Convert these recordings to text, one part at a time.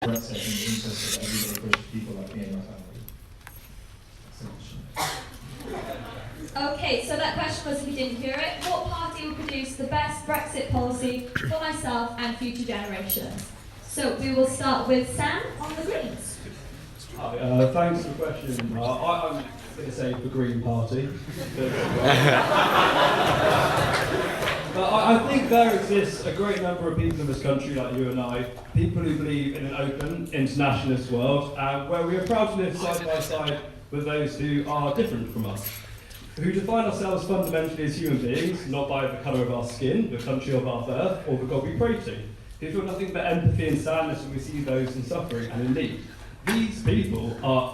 Brexit in the interest of everyday British people like me and my family. Okay, so that question was, if you didn't hear it, what party will produce the best Brexit policy for myself and future generations? So we will start with Sam on the Greens. Hi, thanks for the question. I'm going to say the Green Party. But I think there exists a great number of people in this country, like you and I, people who believe in an open, internationalist world, where we are proud to live side by side with those who are different from us, who define ourselves fundamentally as human beings, not by the colour of our skin, the country of our birth, or the God we pray to, who feel nothing but empathy and sadness when we see those in suffering and in need. These people are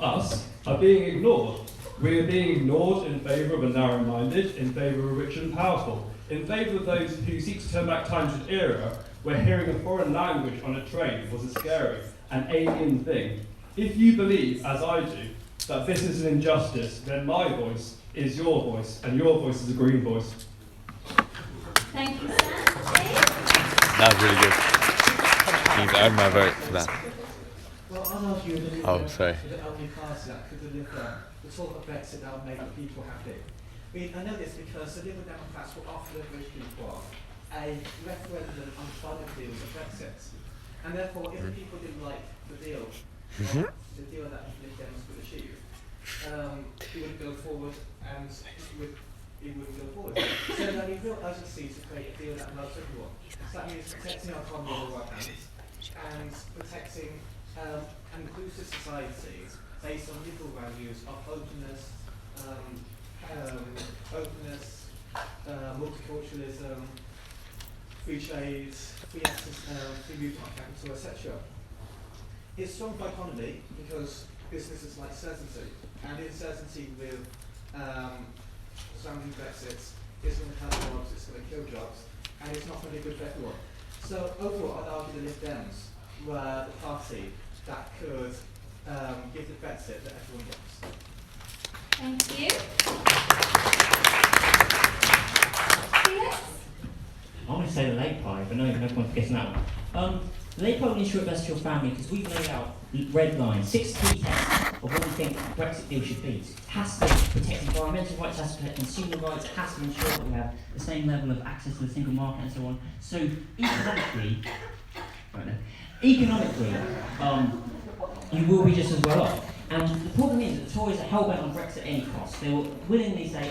being ignored. We are being ignored in favour of the narrow-minded, in favour of the rich and powerful, in favour of those who seek to turn back time to an era where hearing a foreign language on a train was a scary and alien thing. If you believe, as I do, that this is an injustice, then my voice is your voice, and your voice is a Green voice. Thank you, Sam. That was really good. Means I earned my vote for that. Well, I'd argue that sorry. the only party that could deliver the sort of Brexit that would make the people happy. I know this because the Liberal Democrats will offer the British people a referendum on final deals of Brexit. And therefore, if the people didn't like the deal, the deal that the Lib Dems could achieve, it wouldn't go forward and it wouldn't go forward. So there is real urgency to create a deal that loves everyone. So that means protecting our economy on the one hand and protecting an inclusive society based on liberal values of openness, multiculturalism, free trade, free access, free movement of capital, etc. It's strong for economy because businesses like certainty, and uncertainty with surrounding Brexit is going to hurt jobs, it's going to kill jobs, and it's not going to be good for everyone. So overall, I'd argue the Lib Dems were the party that could give the Brexit that everyone wants. Thank you. Felix? I'm going to say the Labour Party, but no point guessing that one. The Labour Party will ensure it best for your family because we've laid out red lines, 6 key tests of what we think the Brexit deal should be. It has to protect environmental rights, it has to protect consumer rights, it has to ensure that we have the same level of access to the single market and so on. So economically, you will be just as well off. And the problem is that the Tories are hell-bent on Brexit at any cost. They will willingly say,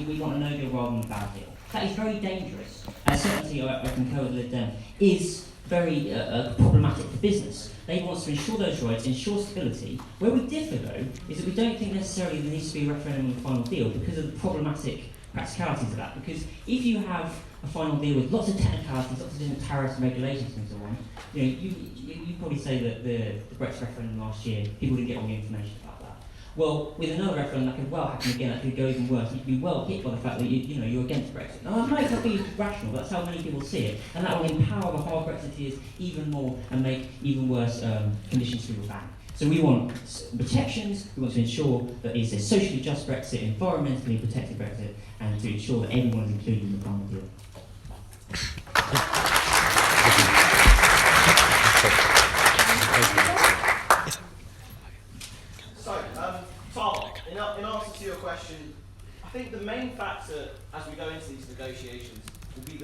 we want a no-deal rather than a bad deal. That is very dangerous. And certainly, I concur with Lib Dem, is very problematic for business. They want to ensure those rights, ensure stability. Where we differ, though, is that we don't think necessarily there needs to be a referendum on the final deal because of the problematic practicalities of that. Because if you have a final deal with lots of technicalities, lots of different tariffs and regulations and so on, you probably say that the Brexit referendum last year, people didn't get all the information about that. Well, with another referendum, that could well happen again, that could go even worse. You could be well hit by the fact that you're against Brexit. Now, I'm not exactly rational, but that's how many people see it. And that will empower the hard Brexiteers even more and make even worse conditions for your back. So we want protections, we want to ensure that it's a socially just Brexit, environmentally protected Brexit, and to ensure that everyone is included in the final deal. So, Tom, in answer to your question, I think the main factor as we go into these negotiations will be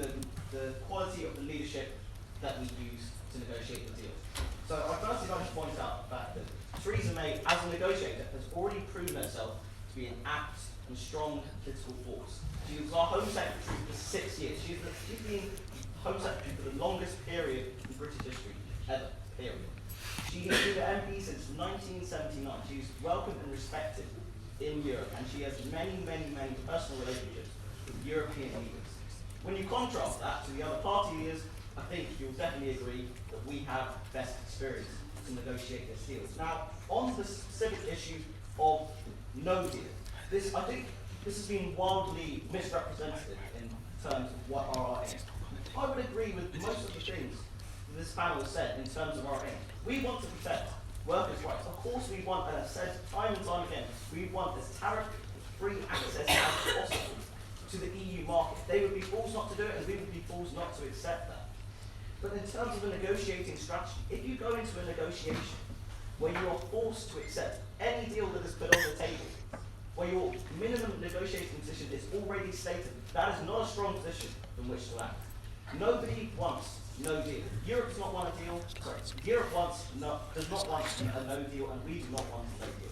the quality of the leadership that we use to negotiate the deal. So I firstly like to point out the fact that Theresa May, as a negotiator, has already proven herself to be an apt and strong political force. She was our Home Secretary for 6 years. She's been Home Secretary for the longest period in British history ever, period. She has been an MP since 1979. She's welcomed and respected in Europe, and she has many, many, many personal relationships with European leaders. When you contrast that to the other party leaders, I think you'll definitely agree that we have best experience to negotiate this deal. Now, on the specific issue of no deal, I think this has been wildly misrepresented in terms of what are our aims. I would agree with most of the things this panel has said in terms of our aims. We want to protect workers' rights. Of course we want, and I've said time and time again, we want as tariff-free access as possible to the EU market. They would be fools not to do it, and we would be fools not to accept that. But in terms of a negotiating strategy, if you go into a negotiation where you are forced to accept any deal that is put on the table, where your minimum negotiating position is already stated, that is not a strong position from which to act. Nobody wants no deal. Europe does not want a deal. Sorry, Europe does not want a no deal, and we do not want a no deal.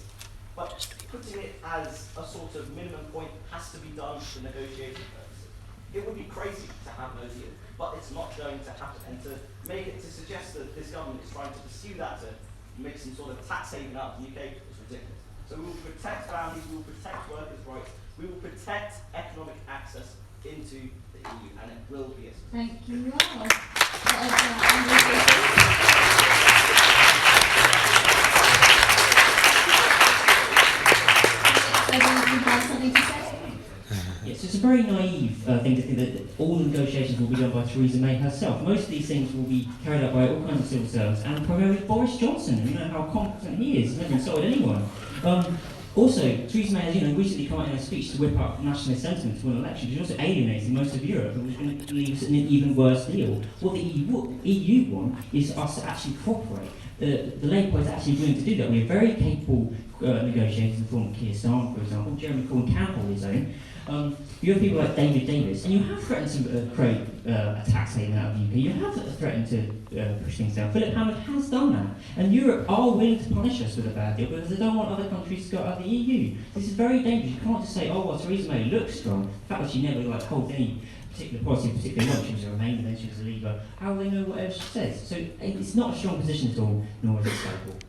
But putting it as a sort of minimum point has to be done for negotiating purposes. It would be crazy to have no deal, but it's not going to happen. And to suggest that this government is trying to pursue that to make some sort of tax haven out of the UK is ridiculous. So we will protect families, we will protect workers' rights, we will protect economic access into the EU, and it will be a success. Thank you all. Everyone has something to say? Yes, it's a very naive thing to think that all the negotiations will be done by Theresa May herself. Most of these things will be carried out by all kinds of civil servants, and primarily Boris Johnson. You know how competent he is. He's never insulted anyone. Also, Theresa May has recently come out in a speech to whip up nationalist sentiment to an election. She's also alienating most of Europe, and was going to leave us an even worse deal. What the EU want is us to actually cooperate. The Labour Party is actually willing to do that. We have very capable negotiators in the form of Keir Starmer, for example. Jeremy Corbyn can hold his own. You have people like David Davis, and you have threatened to create a tax haven out of the UK. You have threatened to push things down. Philip Hammond has done that. And Europe are willing to punish us with a bad deal because they don't want other countries to go out of the EU. This is very dangerous. You can't just say, oh, well, Theresa May looks strong. The fact that she never holds any particular policy, particularly when she was a Remainer, then she was a Leaver. How will they know whatever she says? So it's not a strong position at all, nor is it stable.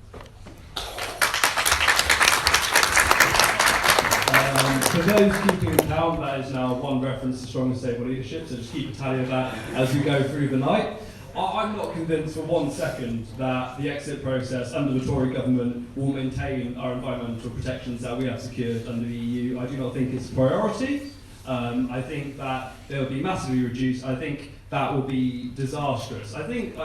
For those keeping count, that is now one reference to strong and stable leadership, so just keep a tally of that as we go through the night. I'm not convinced for 1 second that the exit process under the Tory government will maintain our environmental protections that we have secured under the EU. I do not think it's a priority. I think that they will be massively reduced. I think that will be disastrous. I think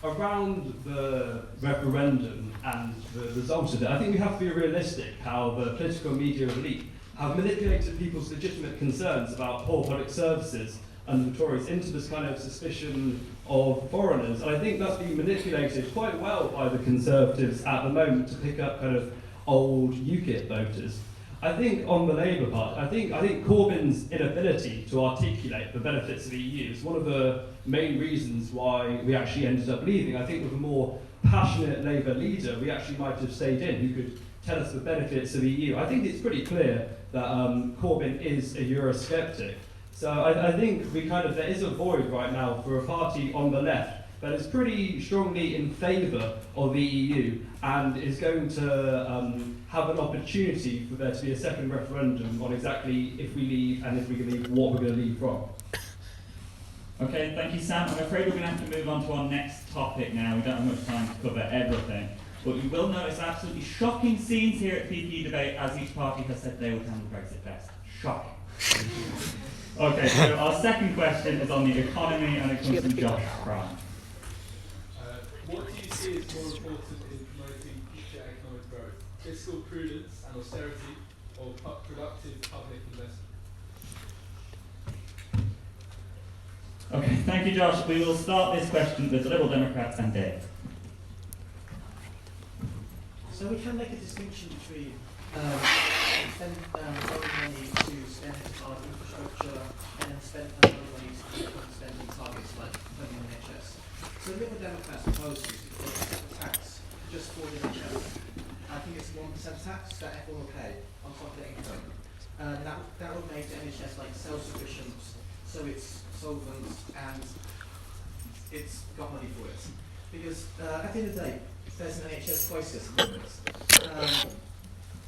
around the referendum and the result of it, I think we have to be realistic how the political media elite have manipulated people's legitimate concerns about poor public services under the Tories into this kind of suspicion of foreigners. And I think that's being manipulated quite well by the Conservatives at the moment to pick up kind of old UKIP voters. I think on the Labour part, I think Corbyn's inability to articulate the benefits of the EU is one of the main reasons why we actually ended up leaving. I think with a more passionate Labour leader, we actually might have stayed in, who could tell us the benefits of the EU. I think it's pretty clear that Corbyn is a Eurosceptic. So I think there is a void right now for a party on the left that is pretty strongly in favour of the EU and is going to have an opportunity for there to be a second referendum on exactly if we leave and if we can leave, what we're going to leave from. Okay, thank you, Sam. I'm afraid we're going to have to move on to our next topic now. We don't have much time to cover everything. But you will notice absolutely shocking scenes here at PPE debate as each party has said they will handle Brexit best. Shocking. Okay, so our second question is on the economy and it comes from Josh Fry. What do you see as more important in promoting future economic growth? Fiscal prudence and austerity or productive public investment? Okay, thank you, Josh. We will start this question with the Liberal Democrats and Dave. So we can make a distinction between borrowing money to spend on infrastructure and spend borrowing money to spend on targets like funding the NHS. So the Liberal Democrats propose to put a tax just for the NHS. I think it's 1% tax that everyone will pay on top of their income. That would make the NHS like self-sufficient, so it's solvent and it's got money for it. Because at the end of the day, there's an NHS crisis at the moment.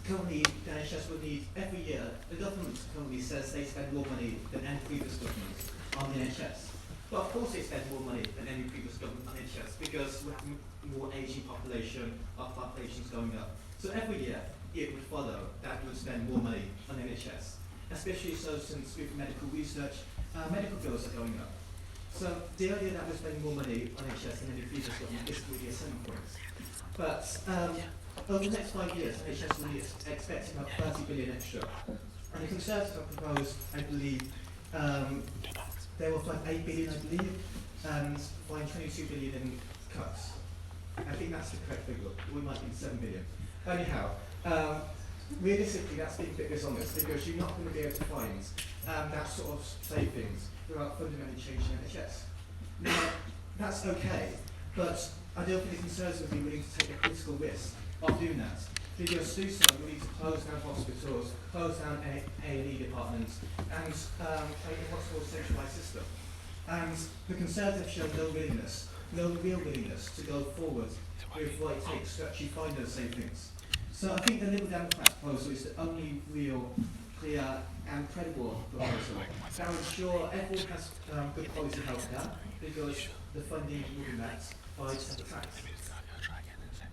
Currently, the NHS would need, every year, the government currently says they spend more money than any previous government on the NHS. But of course they spend more money than any previous government on the NHS because we have more ageing population, our population's going up. So every year, it would follow that we would spend more money on the NHS. Especially so since with medical research, medical bills are going up. So the idea that we're spending more money on NHS than any previous government is really a selling point. But over the next 5 years, NHS will be expecting about 30 billion extra. And the Conservatives have proposed, I believe, they were like 8 billion, I believe. and find 22 billion in cuts. I think that's the correct figure. We might need 7 billion. Anyhow, realistically, that's being a bit dishonest because you're not going to be able to find that sort of savings without fundamentally changing NHS. Now, that's okay, but I don't think the Conservatives would be willing to take a political risk of doing that. Because to do so, we need to close down hospitals, close down A&E departments, and create a much more centralised system. And the Conservatives have shown no real willingness to go forward with what it takes to actually find those savings. So I think the Liberal Democrats proposal is the only real, clear and credible proposal that will ensure everyone has good quality healthcare because the funding will be met by separate tax.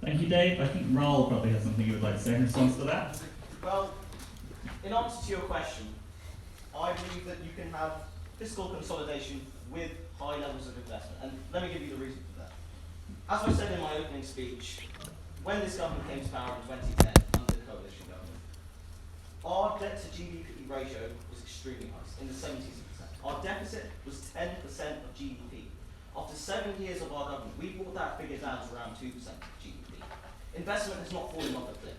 Thank you, Dave. I think Raoul probably has something you would like to say in response to that. Well, in answer to your question, I believe that you can have fiscal consolidation with high levels of investment. And let me give you the reason for that. As I said in my opening speech, when this government came to power in 2010 under the coalition government, our debt to GDP ratio was extremely high, in the 70s%. Our deficit was 10% of GDP. After 7 years of our government, we brought that figure down to around 2% of GDP. Investment has not fallen off a cliff.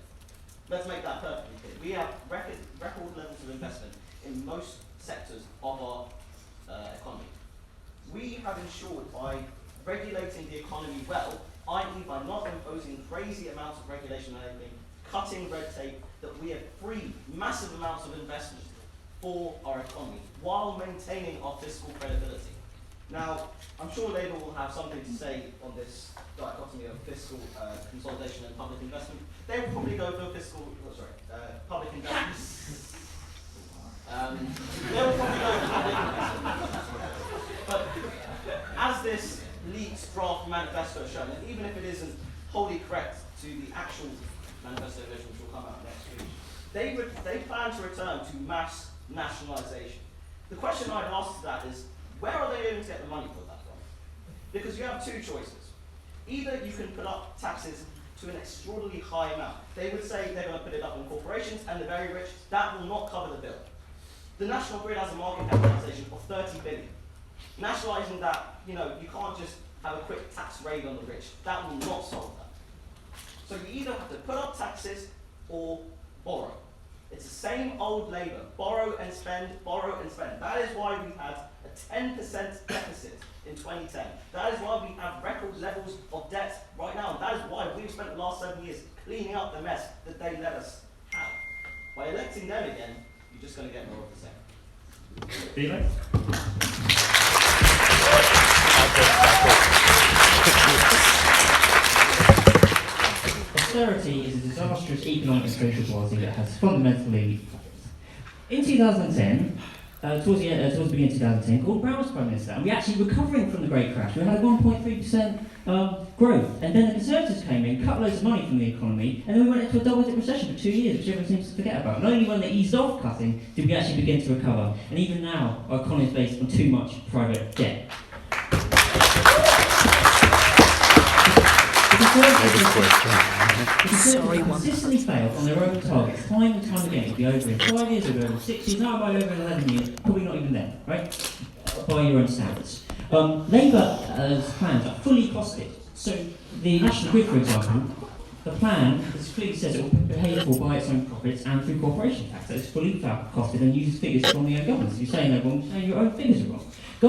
Let's make that perfectly clear. We have record levels of investment in most sectors of our economy. We have ensured by regulating the economy well, i.e. by not imposing crazy amounts of regulation and everything, cutting red tape, that we have freed massive amounts of investment for our economy while maintaining our fiscal credibility. Now, I'm sure Labour will have something to say on this dichotomy of fiscal consolidation and public investment. They will probably go for public investment. They will probably go for public investment. But as this leaked draft manifesto has shown, and even if it isn't wholly correct to the actual manifesto version, which will come out next week, they plan to return to mass nationalisation. The question I'd ask to that is, where are they going to get the money for that from? Because you have two choices. Either you can put up taxes to an extraordinarily high amount. They would say they're going to put it up on corporations and the very rich. That will not cover the bill. The National Grid has a market capitalisation of 30 billion. Nationalising that, you can't just have a quick tax raid on the rich. That will not solve that. So you either have to put up taxes or borrow. It's the same old Labour. Borrow and spend, borrow and spend. That is why we had a 10% deficit in 2010. That is why we have record levels of debt right now. And that is why we've spent the last 7 years cleaning up the mess that they let us have. By electing them again, you're just going to get more of the same. Felix? Austerity is a disastrous economic and social policy that has fundamentally in 2010, towards the beginning of 2010, Gordon Brown was Prime Minister, and we're actually recovering from the Great Crash. We had a 1.3% growth, and then the Conservatives came in, cut loads of money from the economy, and then we went into a double-digit recession for 2 years, which everyone seems to forget about. And only when they eased off cutting did we actually begin to recover. And even now, our economy is based on too much private debt. The Conservatives consistently failed on their own targets, time and time again. It'll be over in 5 years, it'll be over 6 years, now it might be over in 11 years, probably not even then, right? By your own standards. Labour's plans are fully costed. So the National Grid, for example, the plan, as clearly says, it will be paid for by its own profits and through corporation tax. So it's fully costed and uses figures from the own government. So you're saying they're wrong, you're saying your own figures are wrong. To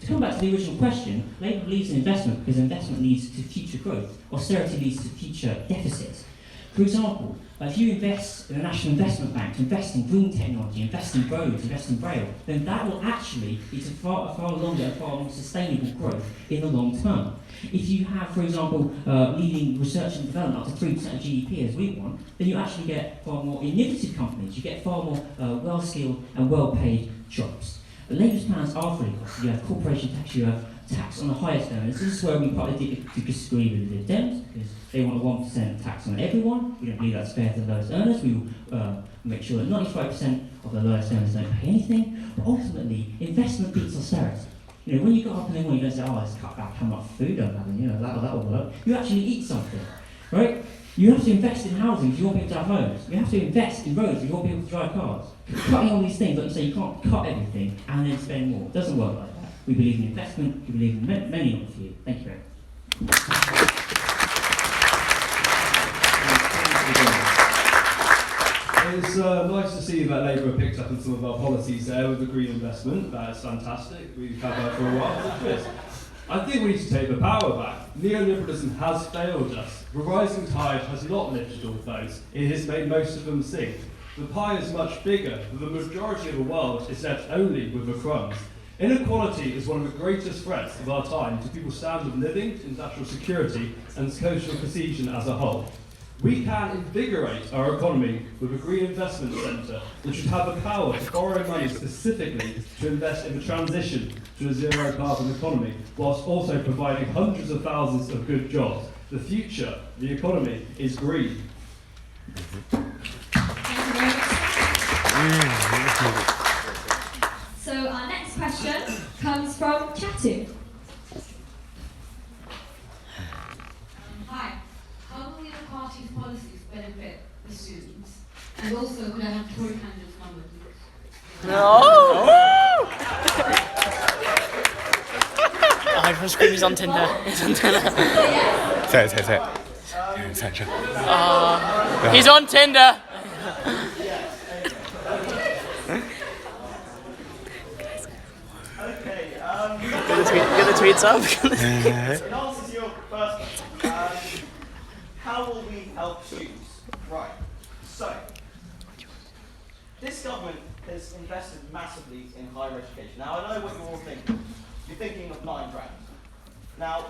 come back to the original question, Labour believes in investment because investment leads to future growth. Austerity leads to future deficits. For example, if you invest in a national investment bank to invest in green technology, invest in roads, invest in rail, then that will actually lead to far longer and far more sustainable growth in the long term. If you have, for example, leading research and development up to 3% of GDP as we want, then you actually get far more innovative companies, you get far more well-skilled and well-paid jobs. But Labour's plans are fully costed. You have corporation tax, you have tax on the highest earners. This is where we partly disagree with the Dems, because they want a 1% tax on everyone. We don't believe that's fair to the lowest earners. We will make sure that 95% of the lowest earners don't pay anything. But ultimately, investment beats austerity. When you got up in the morning, you don't say, let's cut back how much food I'm having, that'll work. You actually eat something, right? You have to invest in housing if you want people to have homes. You have to invest in roads if you want people to drive cars. Cutting all these things, like you say, you can't cut everything and then spend more. It doesn't work like that. We believe in investment, we believe in many of you. Thank you very much. It's nice to see that Labour picked up on some of our policies there with the green investment. That is fantastic. We've had that for a while. I think we need to take the power back. Neoliberalism has failed us. The rising tide has not lifted all boats. It has made most of them sink. The pie is much bigger, but the majority of the world is left only with the crumbs. Inequality is one of the greatest threats of our time to people's standard of living, to national security, and social cohesion as a whole. We can invigorate our economy with a green investment centre that should have the power to borrow money specifically to invest in the transition to a zero carbon economy, whilst also providing hundreds of thousands of good jobs. The future of the economy is green. So our next question comes from Chatu. Hi. How will the party's policies benefit the students? And also, could I have Tory candidate's number, please? Ivan Scream on Tinder. He's on Tinder. Say it. He's on Tinder. Okay, Get the tweets up. in answer to your first question, how will we help students? Right, so, this government has invested massively in higher education. Now, I know what you're all thinking. You're thinking of £9 grand. Now,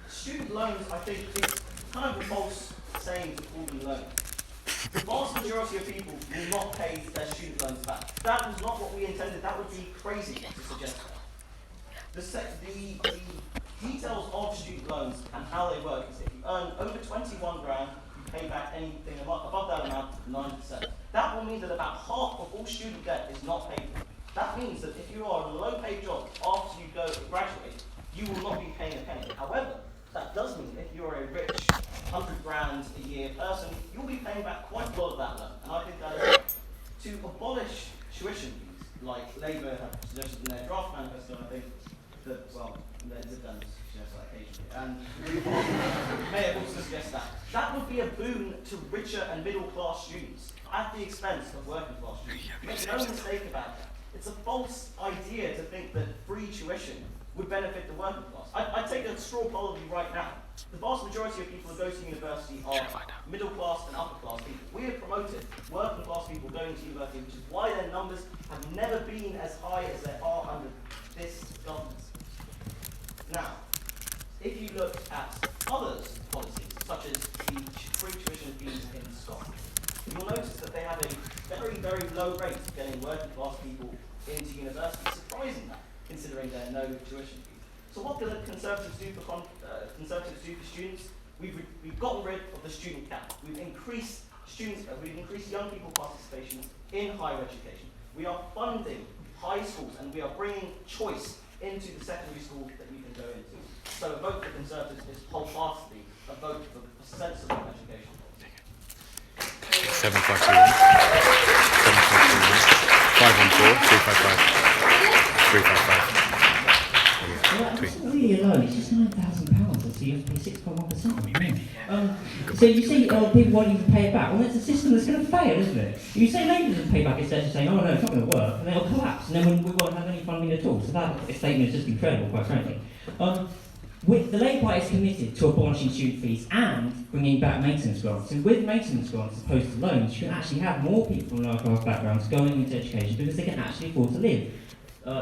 student loans, I think, is kind of a false saying to call them loans. The vast majority of people will not pay their student loans back. That was not what we intended. That would be crazy to suggest that. The details of student loans and how they work is if you earn over 21 grand, you pay back anything above that amount, 9%. That will mean that about half of all student debt is not paid for. That means that if you are in a low-paid job after you graduate, you will not be paying a penny. However, that does mean if you're a rich 100 grand a year person, you'll be paying back quite a lot of that loan. And I think that is right. To abolish tuition fees, like Labour have suggested in their draft manifesto, I think that, well, they've done suggest that occasionally, and may have also suggested that. That would be a boon to richer and middle class students at the expense of working class students. Make no mistake about that. It's a false idea to think that free tuition would benefit the working class. I'd take a straw poll of you right now. The vast majority of people who go to university are middle class and upper class people. We have promoted working class people going to university, which is why their numbers have never been as high as they are under this government. Now, if you look at others' policies, such as the free tuition fees in Scotland, you'll notice that they have a very, very low rate of getting working class people into university. Surprising that, considering there are no tuition fees. So what do the Conservatives do for students? We've gotten rid of the student cap. We've increased young people participation in higher education. We are funding high schools and we are bringing choice into the secondary school that you can go into. So a vote for Conservatives is wholeheartedly a vote for sensible education. 751 514 355. Well, it's not really a loan, it's just £9,000, so you have to pay 6.1%. So you say people want you to pay it back. Well, it's a system that's going to fail, isn't it? If you say Labour doesn't pay back, instead of saying, oh no, it's not going to work, and then it'll collapse, and then we won't have any funding at all. So that statement is just incredible, quite frankly. The Labour Party is committed to abolishing student fees and bringing back maintenance grants. And with maintenance grants, as opposed to loans, you can actually have more people from lower class backgrounds going into education because they can actually afford to live.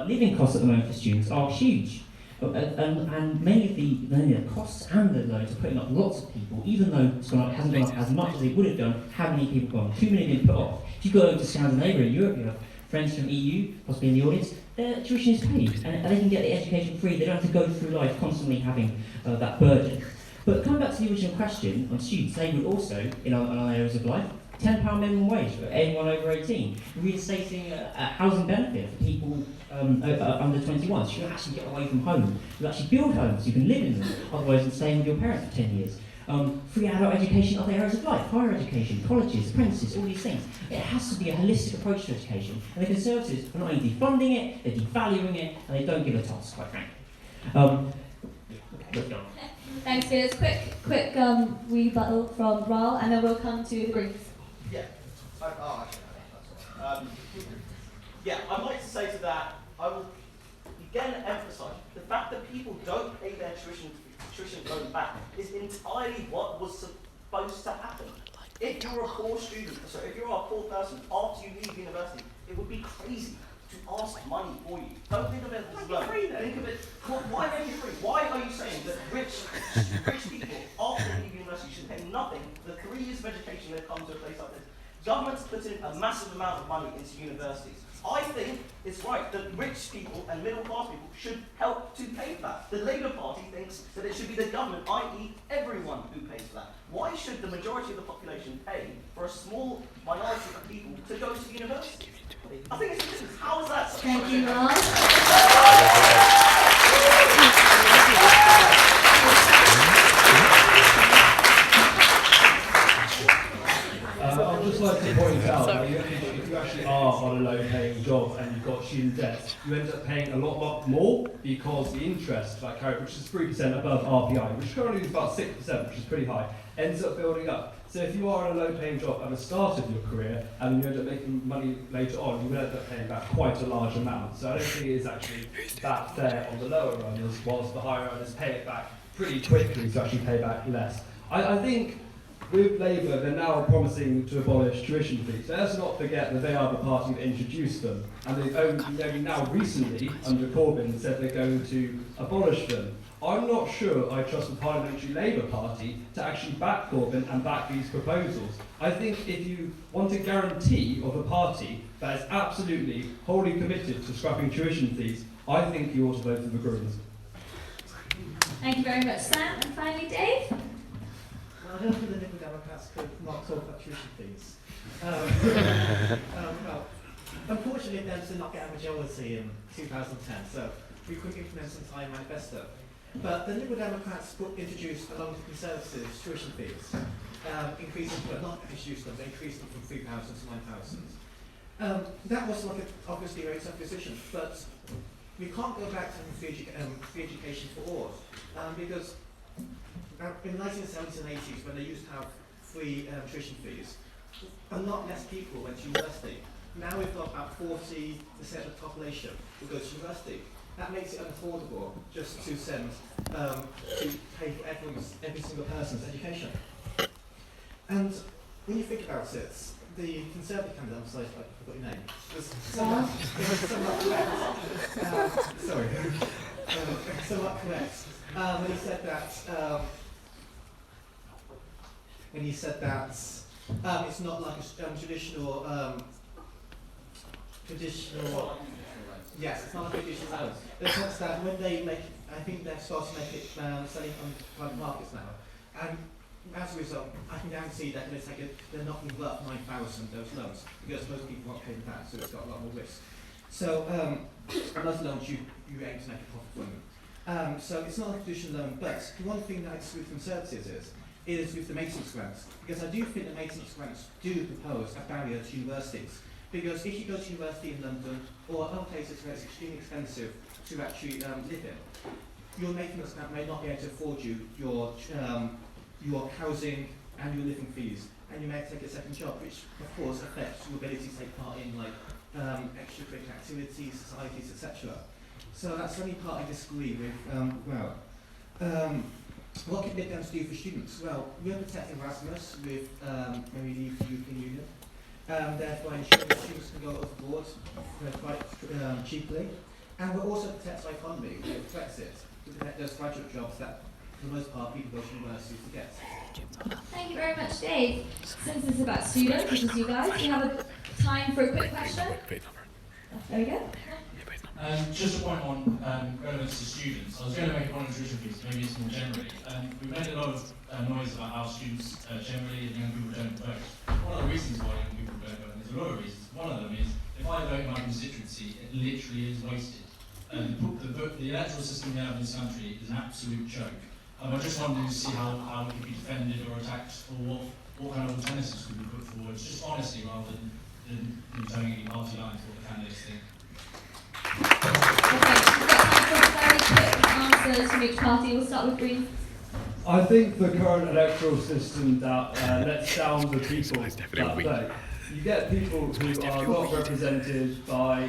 Living costs at the moment for students are huge. And many of the costs and the loans are putting up lots of people, even though it hasn't gone up as much as it would have done. How many people gone? 2 million been put off. If you go over to Scandinavia and Europe, you have friends from EU, possibly in the audience, their tuition is paid and they can get the education free. They don't have to go through life constantly having that burden. But coming back to the original question on students, they would also, in our areas of life, £10 minimum wage for anyone over 18, reinstating a housing benefit for people under 21, so you can actually get away from home. You actually build homes, you can live in them, otherwise than staying with your parents for 10 years. free adult education, other areas of life, higher education, colleges, apprentices, all these things. It has to be a holistic approach to education, and the Conservatives are not only defunding it, they're devaluing it, and they don't give a toss, quite frankly. Let's go. Thanks, Felix. Quick rebuttal from Raul, and then we'll come to the Greens. Yeah. Yeah, I'd like to say to that, I will again emphasise the fact that people don't pay their tuition loan back is entirely what was supposed to happen. If you're a poor student, if you're a poor person after you leave university, it would be crazy to ask money for you. Don't think of it as loan. Think of it. Why make it free? Why are you saying that rich people after they leave university should pay nothing for the 3 years of education they've come to a place like this? Government's put in a massive amount of money into universities. I think it's right that rich people and middle class people should help to pay for that. The Labour Party thinks that it should be the government, i.e. everyone who pays for that. Why should the majority of the population pay for a small minority of people to go to university? I think it's ridiculous. How is that such a Thank you, Ron. I'd just like to point out that if you actually are on a low-paying job and you've got student debt, you end up paying a lot more because the interest that carried, which is 3% above RPI, which currently is about 6%, which is pretty high, ends up building up. So if you are on a low-paying job at the start of your career and you end up making money later on, you will end up paying back quite a large amount. So I don't think it is actually that fair on the lower earners, whilst the higher earners pay it back pretty quickly to actually pay back less. I think with Labour, they're now promising to abolish tuition fees. So let's not forget that they are the party that introduced them. And they've only now recently, under Corbyn, said they're going to abolish them. I'm not sure I trust the Parliamentary Labour Party to actually back Corbyn and back these proposals. I think if you want a guarantee of a party that is absolutely wholly committed to scrapping tuition fees, I think you ought to vote for the Greens. Thank you very much, Sam. And finally, Dave. Well, I don't think the Liberal Democrats could not talk about tuition fees. Well, unfortunately, they did not get a majority in 2010, so we couldn't implement an entire manifesto. But the Liberal Democrats introduced, along with the Conservatives, tuition fees, not introduced them, they increased them from 3,000 to 9,000. That was obviously a very tough decision, but we can't go back to free education for all, because in the 1970s and 80s, when they used to have free tuition fees, a lot less people went to university. Now we've got about 40% of the population who go to university. That makes it unaffordable just to send, to pay for every single person's education. And when you think about it, the Conservative candidate, I'm sorry, I forgot your name, was somewhat correct. Somewhat correct. When he said that it's not like a traditional. Yes, it's not a traditional loan. In the sense that when they make, I think they're starting to make it selling on private markets now, and as a result, I can guarantee that they're not going to go up 9,000 those loans because most people won't pay them back, so it's got a lot more risk. So, and those loans you aim to make a profit from them. So it's not a traditional loan, but the one thing that I disagree with Conservatives is with the maintenance grants, because I do think the maintenance grants do propose a barrier to universities. Because if you go to university in London or other places where it's extremely expensive to actually live in, your maintenance grant may not be able to afford you your housing and your living fees, and you may take a second job, which of course affects your ability to take part in extracurricular activities, societies, etc. So that's the only part I disagree with. What can Lib Dems do for students? Well, we're protecting Erasmus with when we leave the European Union. Therefore ensuring that students can go overboard quite cheaply. And we're also protecting our economy with Brexit, to protect those graduate jobs that, for the most part, people go to universities to get. Thank you very much, Dave. Since this is about students, which is you guys, we have a time for a quick question. There we go. Just a point on relevance to students. I was going to make a point on tuition fees, maybe it's more generally. We've made a lot of noise about how students generally and young people don't vote. One of the reasons why young people don't vote, and there's a lot of reasons. One of them is, if I vote in my constituency, it literally is wasted. The electoral system we have in this country is an absolute joke. I just wanted to see how it could be defended or attacked, or what kind of alternatives could be put forward. It's just honesty rather than towing any party lines for what the candidates think. Okay, we've got very quick answers from each party. We'll start with Green. I think the current electoral system that lets down the people that vote. You get people who are not represented by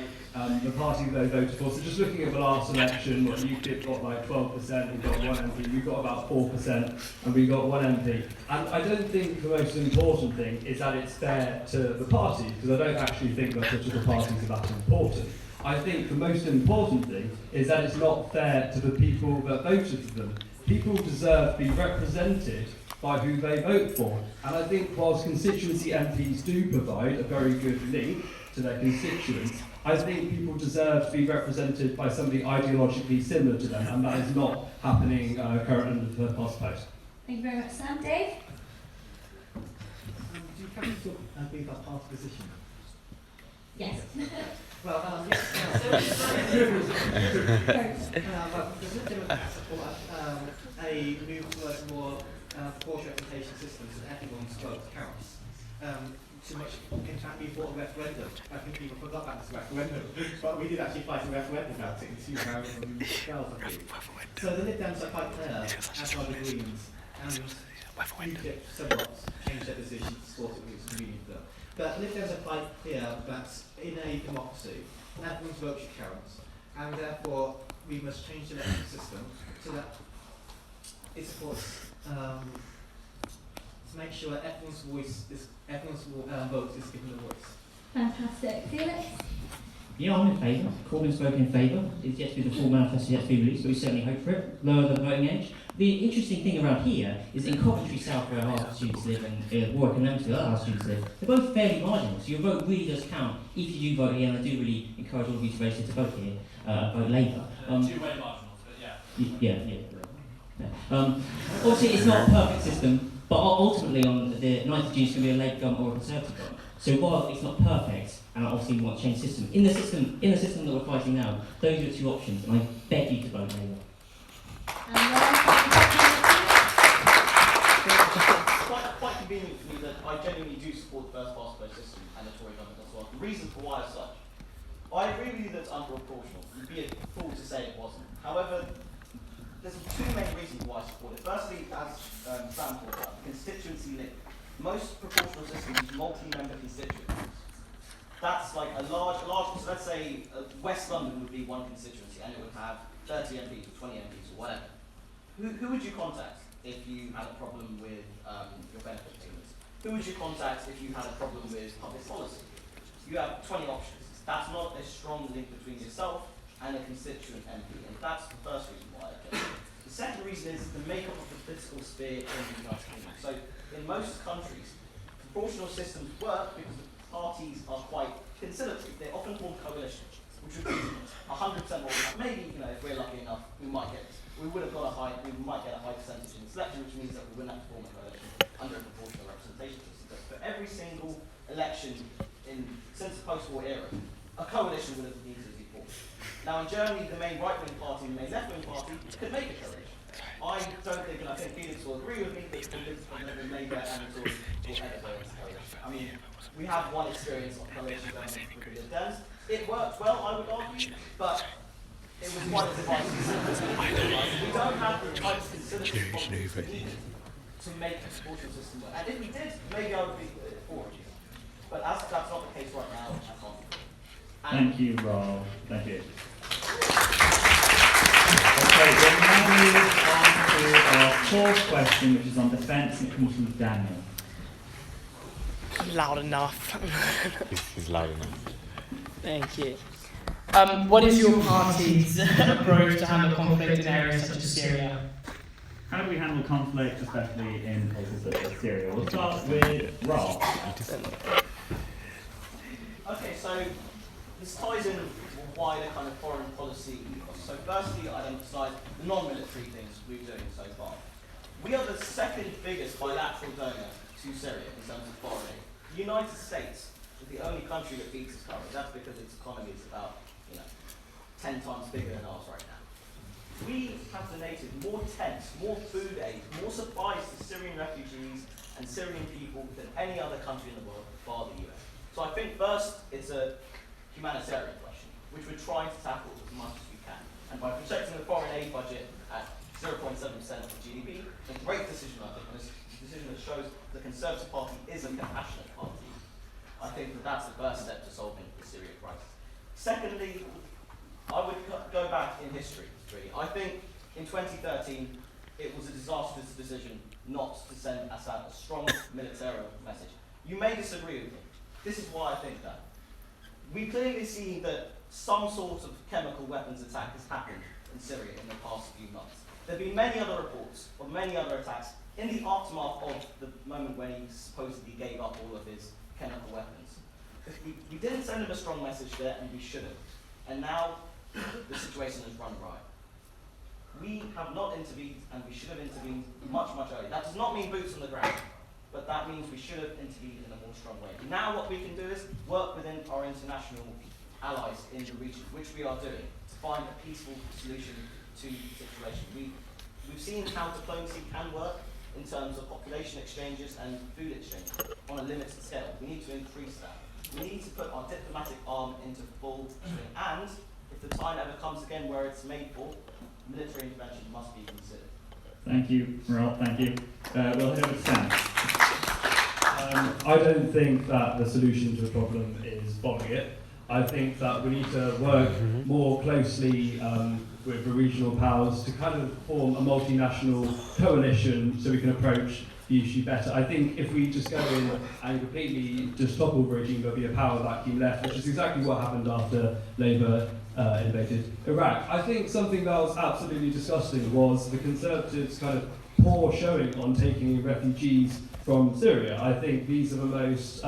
the party they voted for. So just looking at the last election, what UKIP got like 12%, we got 1 MP, we got about 4%, and we got 1 MP. And I don't think the most important thing is that it's fair to the parties, because I don't actually think that such of the parties are that important. I think the most important thing is that it's not fair to the people that voted for them. People deserve to be represented by who they vote for. And I think whilst constituency MPs do provide a very good link to their constituents, I think people deserve to be represented by somebody ideologically similar to them, and that is not happening currently under the past post. Thank you very much, Sam. Dave? Do you have to be that party position? Yes. Well, yes. The Democrats support a move towards a more proportional representation system so that everyone's vote counts. Too much, in fact, we fought a referendum. I think people forgot about this referendum, but we did actually fight a referendum about it in 2012, I think. So the Lib Dems are quite clear, as are the Greens, and UKIP somewhat changed their position to support it because it's convenient for them. But Lib Dems are quite clear that in a democracy, everyone's vote should count, and therefore we must change the election system so that it supports to make sure that everyone's vote is given a voice. Fantastic. Felix? Yeah, I'm in favour. Corbyn spoke in favour. It's yet to be the full manifesto yet to be released, but we certainly hope for it. Lower the voting age. The interesting thing around here is in Coventry South, where our students live, and Warwick and Leamington, where our students live, they're both fairly marginal. So your vote really does count if you do vote here, and I do really encourage all of you to register to vote here, vote Labour. Two-way marginals, but yeah. Yeah. Obviously, it's not a perfect system, but ultimately on the 9th of June, it's going to be a Labour government or a Conservative government. So while it's not perfect, and obviously we want to change the system, in the system that we're fighting now, those are the two options, and I beg you to vote Labour. Quite convenient for me that I genuinely do support the first past post system and the Tory government as well. The reason for why is such. I agree with you that it's under-proportional. You'd be a fool to say it wasn't. However, there's two main reasons why I support it. Firstly, as Sam talked about, the constituency link. Most proportional systems use multi-member constituencies. That's like a large, so let's say West London would be one constituency and it would have 30 MPs or 20 MPs or whatever. Who would you contact if you had a problem with your benefit payments? Who would you contact if you had a problem with public policy? You have 20 options. That's not a strong link between yourself and a constituent MP, and that's the first reason why I get it. The second reason is the makeup of the political sphere in the United Kingdom. So in most countries, proportional systems work because the parties are quite conciliatory. They often form coalitions, which would be 100% what we have. Maybe, if we're lucky enough, we might get a high percentage in this election, which means that we wouldn't have to form a coalition under a proportional representation system. But for every single election since the post-war era, a coalition would have needed to be formed. Now in Germany, the main right-wing party and the main left-wing party could make a coalition. I don't think, and I think Felix will agree with me, that the Labour and the Tories will ever go into coalition. I mean, we have one experience of coalition government with the Lib Dems. It worked well, I would argue, but it was quite a divisive. We don't have the type of conciliatory politics we need to make a proportional system work. And if we did, maybe I would be for it. But as that's not the case right now, I can't. Thank you, Rob. Thank you. Okay, we'll now move on to our fourth question, which is on defence, and it comes from Daniel. Loud enough. He's loud enough. Thank you. What is your party's approach to handle conflict in areas such as Syria? How do we handle conflict, especially in places such as Syria? We'll start with Rob. Okay, so this ties in with a wider kind of foreign policy ethos. So firstly, I'd emphasise the non-military things we're doing so far. We are the second biggest bilateral donor to Syria in terms of foreign aid. The United States is the only country that beats us currently. That's because its economy is about 10 times bigger than ours right now. We have donated more tents, more food aid, more supplies to Syrian refugees and Syrian people than any other country in the world, bar the US. So I think first, it's a humanitarian question, which we're trying to tackle as much as we can. And by projecting the foreign aid budget at 0.7% of the GDP, it's a great decision, I think, and it's a decision that shows the Conservative Party is a compassionate party. I think that that's the first step to solving the Syria crisis. Secondly, I would go back in history, really. I think in 2013, it was a disastrous decision not to send Assad a strong military message. You may disagree with me. This is why I think that. We clearly see that some sort of chemical weapons attack has happened in Syria in the past few months. There have been many other reports of many other attacks in the aftermath of the moment when he supposedly gave up all of his chemical weapons. We didn't send him a strong message there, and we should have. And now the situation has run awry. We have not intervened, and we should have intervened much, much earlier. That does not mean boots on the ground, but that means we should have intervened in a more strong way. Now what we can do is work within our international allies in the region, which we are doing, to find a peaceful solution to the situation. We've seen how diplomacy can work in terms of population exchanges and food exchanges on a limited scale. We need to increase that. We need to put our diplomatic arm into full swing. And if the time ever comes again where it's made for, military intervention must be considered. Thank you, Rob. Thank you. We'll hear with Sam. I don't think that the solution to the problem is bombing it. I think that we need to work more closely with the regional powers to kind of form a multinational coalition so we can approach the issue better. I think if we just go in and completely just topple the regime, there'll be a power vacuum left, which is exactly what happened after Labour invaded Iraq. I think something that was absolutely disgusting was the Conservatives' kind of poor showing on taking in refugees from Syria. I think these are the most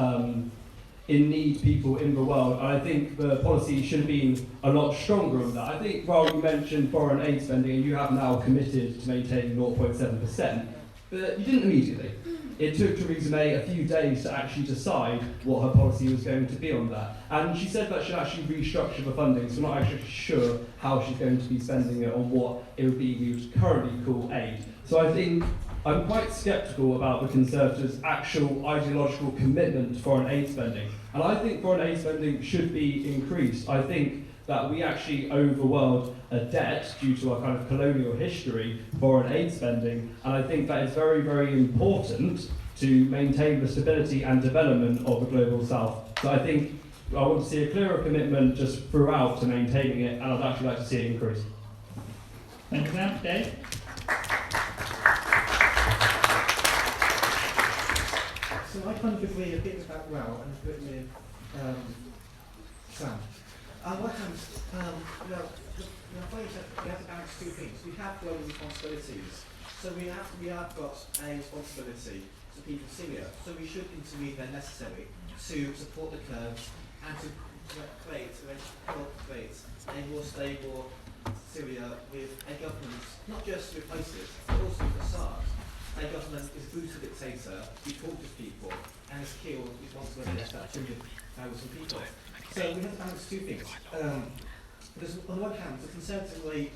in need people in the world, and I think the policy should have been a lot stronger on that. I think, while you mentioned foreign aid spending, and you have now committed to maintaining 0.7%, but you didn't immediately. It took Theresa May a few days to actually decide what her policy was going to be on that. And she said that she'd actually restructure the funding, so we're not actually sure how she's going to be spending it on what it would be we would currently call aid. So I think I'm quite sceptical about the Conservatives' actual ideological commitment to foreign aid spending. And I think foreign aid spending should be increased. I think that we actually owe the world a debt due to our kind of colonial history, foreign aid spending, and I think that is very, very important to maintain the stability and development of the global south. So I think I want to see a clearer commitment just throughout to maintaining it, and I'd actually like to see it increase. Thank you, Sam. Dave? So I kind of agree a bit with that well and a bit with Sam. On one hand, we have to balance two things. We have global responsibilities. So we have got a responsibility to people in Syria. So we should intervene when necessary to support the Kurds and to create a more stable Syria with a government, not just with ISIS, but also with Assad. A government is a brutal dictator who talks to people and has killed responsible for about 200,000 people. So we have to balance two things. Because on the one hand, the Conservatives are very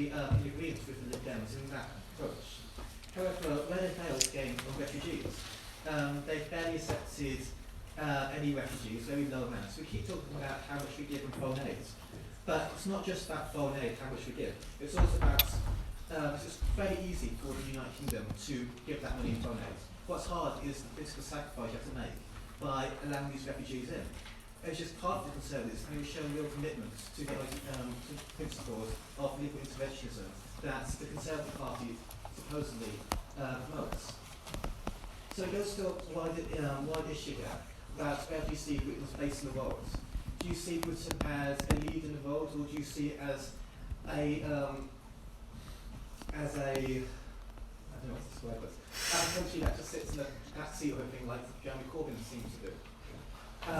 in agreement with the Lib Dems in that approach. However, where they failed again on refugees, they've barely accepted any refugees, very low amounts. We keep talking about how much we give in foreign aid. But it's not just about foreign aid, how much we give. It's also about it's very easy for the United Kingdom to give that money in foreign aid. What's hard is the political sacrifice you have to make by allowing these refugees in. It's just part of the Conservatives, and we've shown real commitment to the principles of legal interventionism that the Conservative Party supposedly promotes. So it goes to a wide issue here about where do you see Britain's place in the world? Do you see Britain as a lead in the world, or do you see it as a I don't know what's this word, but as a country that just sits in the back seat of everything like Jeremy Corbyn seems to do? And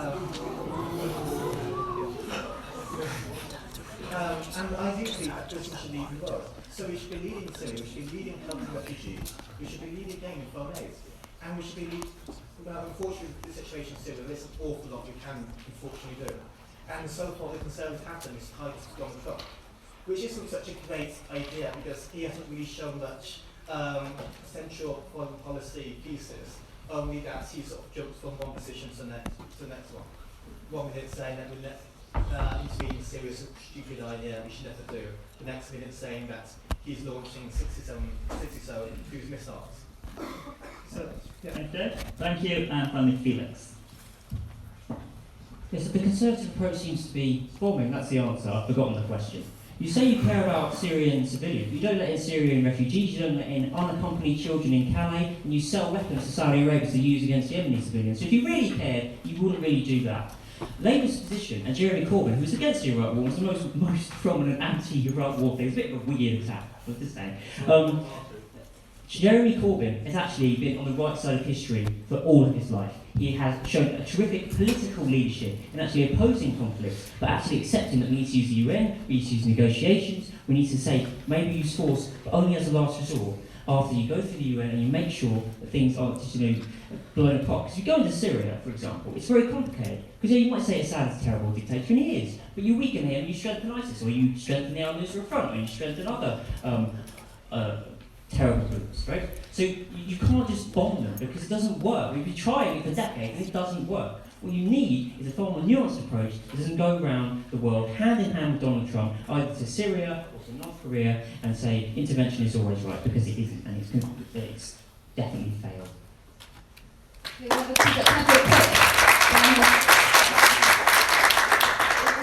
I do think that Britain should lead the world. So we should be leading Syria, we should be leading helping refugees, we should be leading again in foreign aid, and we should be leading, well, unfortunately the situation in Syria, there's an awful lot we can unfortunately do. And so far the Conservatives have done is hide Donald Trump. which isn't such a great idea because he hasn't really shown much central foreign policy pieces, only that he sort of jumps from one position to the next one. 1 minute saying that we intervene in Syria is a stupid idea, we should never do. The next minute saying that he's launching 67 cruise missiles. So, yeah. Okay. Thank you, and finally Felix. Yes, so the Conservative approach seems to be bombing. That's the answer. I've forgotten the question. You say you care about Syrian civilians. You don't let in Syrian refugees, you don't let in unaccompanied children in Calais, and you sell weapons to Saudi Arabia to use against Yemeni civilians. So if you really cared, you wouldn't really do that. Labour's position, and Jeremy Corbyn, who was against the Iraq War, was the most prominent anti-Iraq war thing. It's a bit of a weird attack, I have to say. Jeremy Corbyn has actually been on the right side of history for all of his life. He has shown a terrific political leadership in actually opposing conflicts, but actually accepting that we need to use the UN, we need to use negotiations, we need to say maybe use force, but only as a last resort. After you go through the UN and you make sure that things aren't just, blown apart. Because you go into Syria, for example, it's very complicated. Because you might say Assad's a terrible dictator, and he is. But you weaken him, and you strengthen ISIS, or you strengthen the Al-Nusra Front, or you strengthen other terrible groups, right? So you can't just bomb them, because it doesn't work. We've been trying it for decades, and it doesn't work. What you need is a far more nuanced approach that doesn't go around the world hand in hand with Donald Trump, either to Syria or to North Korea, and say intervention is always right, because it isn't, and it's definitely failed. It's been a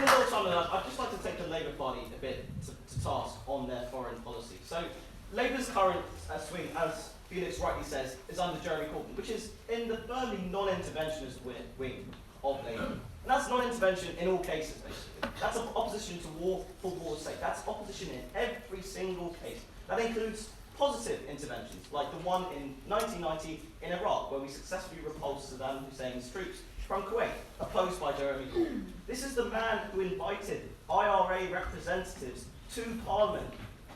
long time, and I'd just like to take the Labour Party a bit to task on their foreign policy. So, Labour's current swing, as Felix rightly says, is under Jeremy Corbyn, which is in the firmly non-interventionist wing of Labour. And that's non-intervention in all cases, basically. That's opposition to war for war's sake. That's opposition in every single case. That includes positive interventions, like the one in 1990 in Iraq, where we successfully repulsed Saddam Hussein's troops from Kuwait, opposed by Jeremy Corbyn. This is the man who invited IRA representatives to Parliament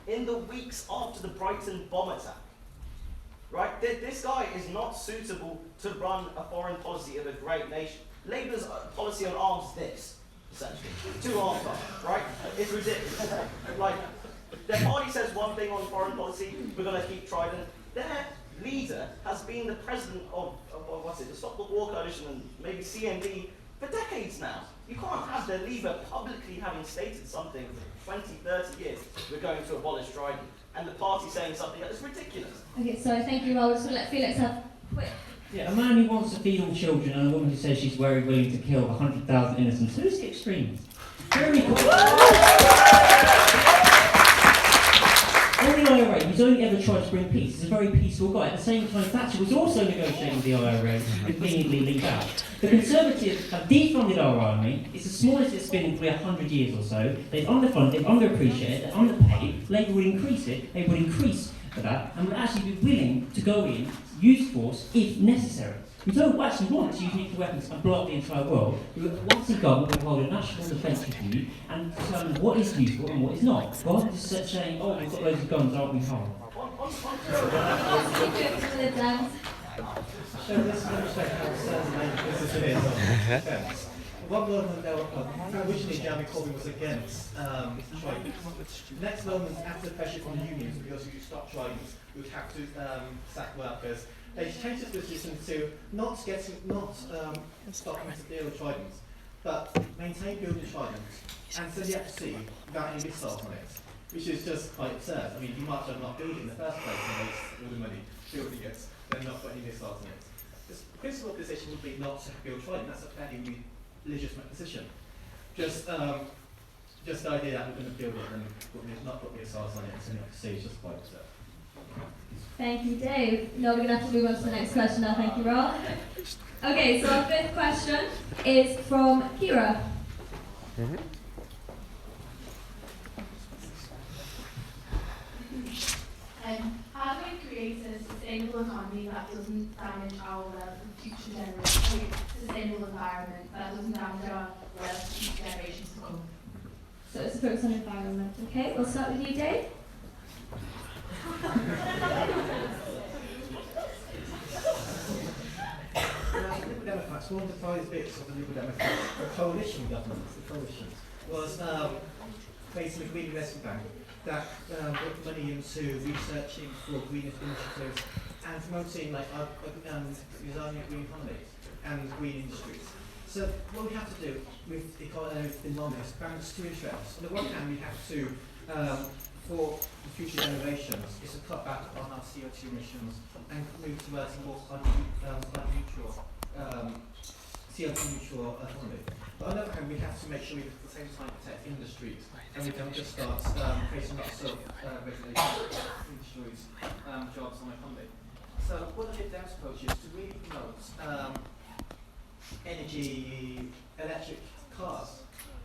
in the weeks after the Brighton bomb attack. Right? This guy is not suitable to run a foreign policy of a great nation. Labour's policy on arms is this, essentially. 2 arms are, right? It's ridiculous. Like, their party says one thing on foreign policy, we're going to keep Trident. Their leader has been the president of the Stop the War Coalition and maybe CND for decades now. You can't have their leader publicly having stated something for 20, 30 years, we're going to abolish Trident, and the party saying something that is ridiculous. Okay, so thank you, Rob. So let Felix have quick. Yeah, a man who wants to feed all children and a woman who says she's very willing to kill 100,000 innocents. Who's the extremist? Jeremy Corbyn. On the IRA, he's only ever tried to bring peace. He's a very peaceful guy. At the same time, Thatcher was also negotiating with the IRA, conveniently linked out. The Conservatives have defunded our army. It's the smallest it's been in probably 100 years or so. They've underfunded, they've underappreciated, they're underpaid. Labour would increase it, they would increase for that, and would actually be willing to go in, use force, if necessary. We don't actually want to use nuclear weapons and blow up the entire world. We want the government to hold a national defence review and determine what is useful and what is not. Rather than just saying, oh, we've got loads of guns, aren't we hard? So this demonstration how certain business it is on defence. One moment originally Jeremy Corbyn was against Trident. Next moment, after pressure from the unions, because if you stop Trident, you would have to sack workers. They changed his position to not stopping to deal with Trident, but maintain building Trident and send the FC without any missiles on it, which is just quite absurd. I mean, you might have not built it in the first place and waste all the money building it, then not put any missiles on it. The principal position would be not to build Trident. That's a fairly legitimate position. Just the idea that we're going to build it and not put missiles on it and send it to sea is just quite absurd. Thank you, Dave. No, we're going to have to move on to the next question now. Thank you, Rob. Okay, so our 5th question is from Kira. How do we create a sustainable economy that doesn't damage our wealth for future generations? Sustainable environment that doesn't damage our wealth for future generations to come? So it's a focus on environment. Okay, we'll start with you, Dave. Liberal Democrats, one of the prize bits of the Liberal Democrats, the coalition governments, was creating a green investment bank that put money into researching for green initiatives and promoting designing a green economy and green industries. So what we have to do with environment is balance two interests. On the one hand, we have to, for the future generations, is to cut back on our CO2 emissions and move towards a more CO2 neutral economy. But on the other hand, we have to make sure we at the same time protect industries, and we don't just start creating lots of regulations, industries, jobs, and economy. So what the Lib Dems approach is to really promote electric cars,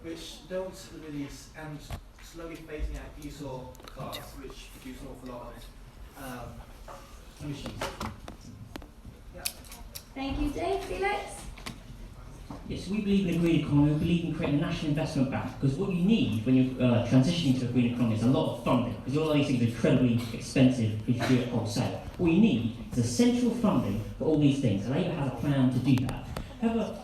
which don't release, and slowly phasing out diesel cars, which produce an awful lot of emissions. Yeah. Thank you, Dave. Felix? Yes, we believe in a green economy. We believe in creating a national investment bank, because what you need when you're transitioning to a green economy is a lot of funding, because all of these things are incredibly expensive if you do it wholesale. What you need is a central funding for all these things, and Labour has a plan to do that. However,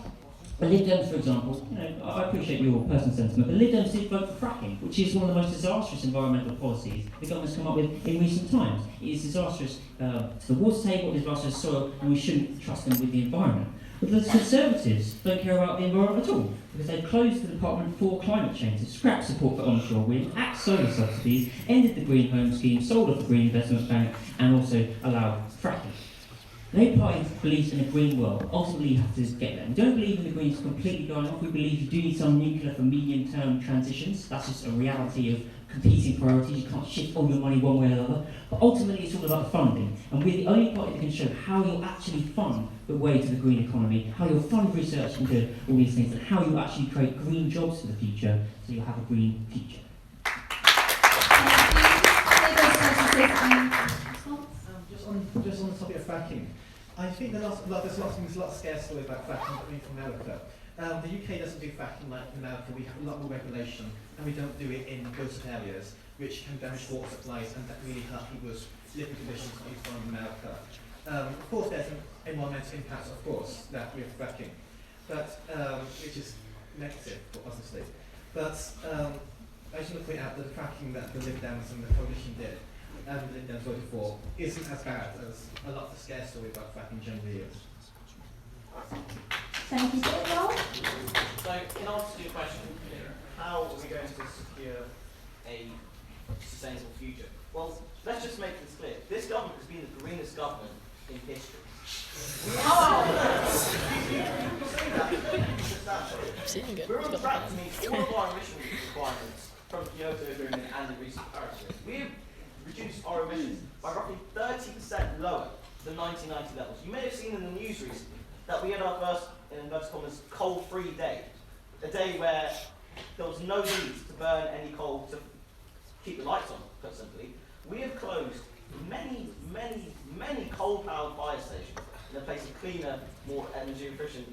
the Lib Dems, for example, I appreciate your personal sentiment, but the Lib Dems did vote for fracking, which is one of the most disastrous environmental policies the government's come up with in recent times. It is disastrous to the water table, disastrous to soil, and we shouldn't trust them with the environment. But the Conservatives don't care about the environment at all, because they've closed the Department for Climate Change, scrapped support for onshore wind, axed solar subsidies, ended the Green Home Scheme, sold off the Green Investment Bank, and also allowed fracking. The Labour Party believes in a green world. Ultimately, you have to get there. We don't believe in the Greens completely going off. We believe you do need some nuclear for medium-term transitions. That's just a reality of competing priorities. You can't shift all your money one way or another. But ultimately, it's all about the funding. And we're the only party that can show how you'll actually fund the way to the green economy, how you'll fund research into all these things, and how you'll actually create green jobs for the future, so you'll have a green future. Just on the topic of fracking, I think there's a lot of scare stories about fracking coming from America. The UK doesn't do fracking like America. We have a lot more regulation, and we don't do it in coastal areas, which can damage water supplies and that really hurt people's living conditions that we find in America. Of course, there's an environmental impact, of course, that with fracking, but which is negative, obviously. But I just want to point out that the fracking that the Lib Dems and the coalition did, and the Lib Dems voted for, isn't as bad as a lot of the scare story about fracking generally is. Thank you, Dave. Noel? So, in answer to your question, how are we going to secure a sustainable future? Well, let's just make this clear. This government has been the greenest government in history. We're on track to meet all of our emission requirements from the Kyoto Agreement and the recent Paris Agreement. We have reduced our emissions by roughly 30% lower than 1990 levels. You may have seen in the news recently that we had our first, in inverted commas, coal-free day. A day where there was no need to burn any coal to keep the lights on, put simply. We have closed many, many, many coal-powered fire stations in place of cleaner, more energy-efficient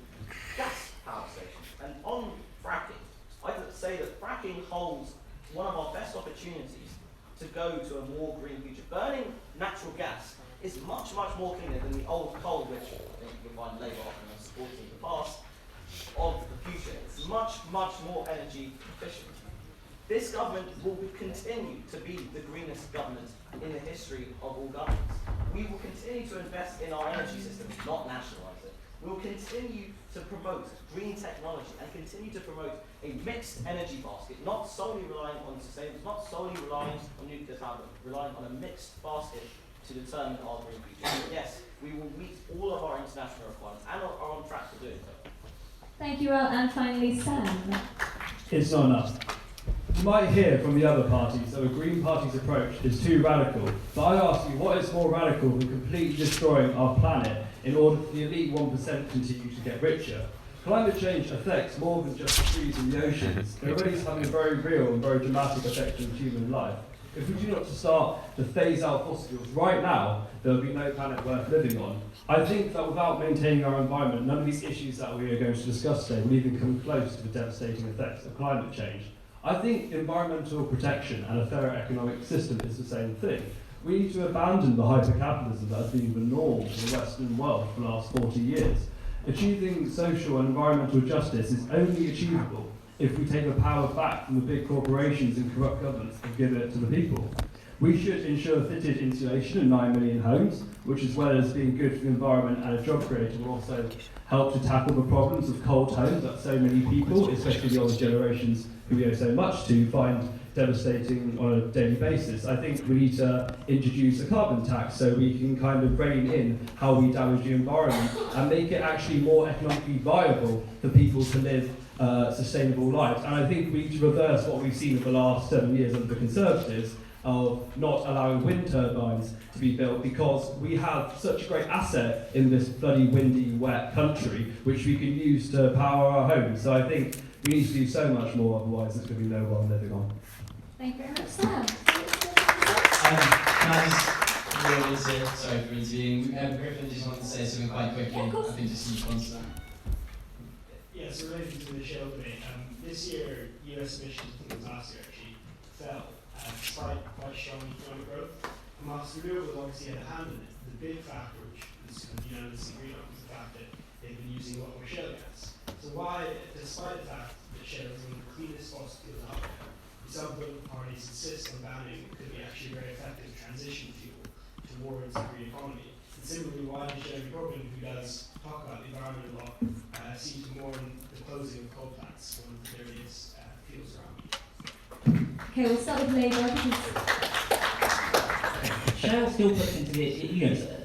gas power stations. And on fracking, I'd say that fracking holds one of our best opportunities to go to a more green future. Burning natural gas is much, much more cleaner than the old coal, which I think you'll find Labour often has supported in the past, of the future. It's much, much more energy efficient. This government will continue to be the greenest government in the history of all governments. We will continue to invest in our energy system, not nationalise it. We will continue to promote green technology and continue to promote a mixed energy basket, not solely relying on sustainable, not solely relying on nuclear power, but relying on a mixed basket to determine our green future. Yes, we will meet all of our international requirements and are on track to doing so. Thank you, Earl. And finally, Sam. It's not enough. You might hear from the other parties that the Green Party's approach is too radical, but I ask you, what is more radical than completely destroying our planet in order for the elite 1% continue to get richer? Climate change affects more than just the trees and the oceans. It already is having a very real and very dramatic effect on human life. If we do not start to phase out fossil fuels right now, there will be no planet worth living on. I think that without maintaining our environment, none of these issues that we are going to discuss today will even come close to the devastating effects of climate change. I think environmental protection and a fairer economic system is the same thing. We need to abandon the hyper-capitalism that has been the norm for the Western world for the last 40 years. Achieving social and environmental justice is only achievable if we take the power back from the big corporations and corrupt governments and give it to the people. We should ensure fitted insulation in 9 million homes, which, as well as being good for the environment and a job creator, will also help to tackle the problems of cold homes that so many people, especially the older generations who we owe so much to, find devastating on a daily basis. I think we need to introduce a carbon tax so we can kind of rein in how we damage the environment and make it actually more economically viable for people to live sustainable lives. And I think we need to reverse what we've seen over the last 7 years under the Conservatives of not allowing wind turbines to be built, because we have such a great asset in this bloody windy, wet country which we can use to power our homes. So I think we need to do so much more, otherwise there's going to be no one living on. Thank you very much, Sam. Can I just realize it? Sorry for interviewing. Griffin just wanted to say something quite quickly. I think just in response to that. Yes, related to the shale debate. This year, US emissions, I think it was last year actually, fell despite quite strong economic growth. And whilst renewables obviously had a hand in it, the big factor, which is kind of unanimously agreed on, was the fact that they've been using a lot more shale gas. So why, despite the fact that shale is one of the cleanest fossil fuels out there, some political parties insist on banning it could be actually a very effective transition fuel towards the green economy. And similarly, why does Jeremy Corbyn, who does talk about the environment a lot, seem to mourn the closing of coal plants, one of the dirtiest fuels around? Okay, we'll start with Labour. Shell still puts into the,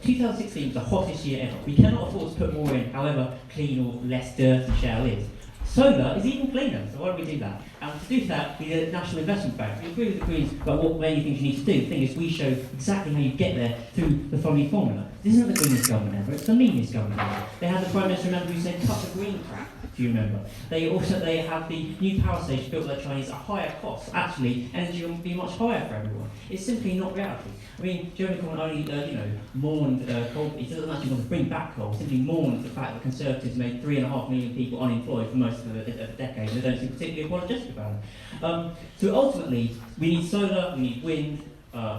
2016 was the hottest year ever. We cannot afford to put more in, however clean or less dirty Shell is. Solar is even cleaner, so why don't we do that? And to do that, we need a National Investment Bank. We agree with the Greens about what many things you need to do. The thing is, we show exactly how you get there through the following formula. This isn't the greenest government ever, it's the meanest government ever. They had the Prime Minister, remember, who said, cut the green crap, if you remember. They have the new power station built by the Chinese at a higher cost. Actually, energy will be much higher for everyone. It's simply not reality. I mean, Jeremy Corbyn only, mourned coal. He doesn't actually want to bring back coal. Simply mourned the fact that Conservatives made 3.5 million people unemployed for most of the decade. They don't seem particularly apologetic about it. So ultimately, we need solar, we need wind,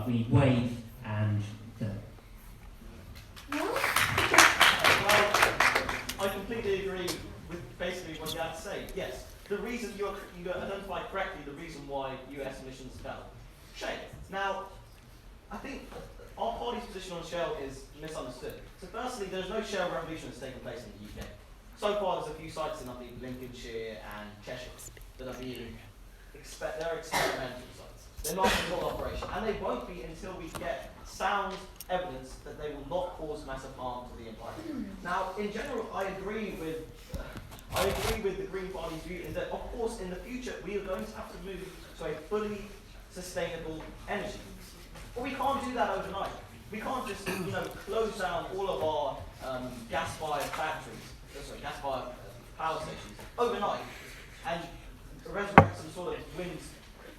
we need wave, and Well, I completely agree with basically what you have to say. Yes, the reason you identified correctly the reason why US emissions fell. Shale. Now, I think our party's position on shale is misunderstood. So firstly, there's no shale revolution that's taken place in the UK. So far, there's a few sites in, I think, Lincolnshire and Cheshire that are being they're experimental sites. They're not in full operation, and they won't be until we get sound evidence that they will not cause massive harm to the environment. Now, in general, I agree with the Green Party's view is that, of course, in the future we are going to have to move to a fully sustainable energy. But we can't do that overnight. We can't just, close down all of our gas-fired gas-fired power stations overnight and resurrect some sort of wind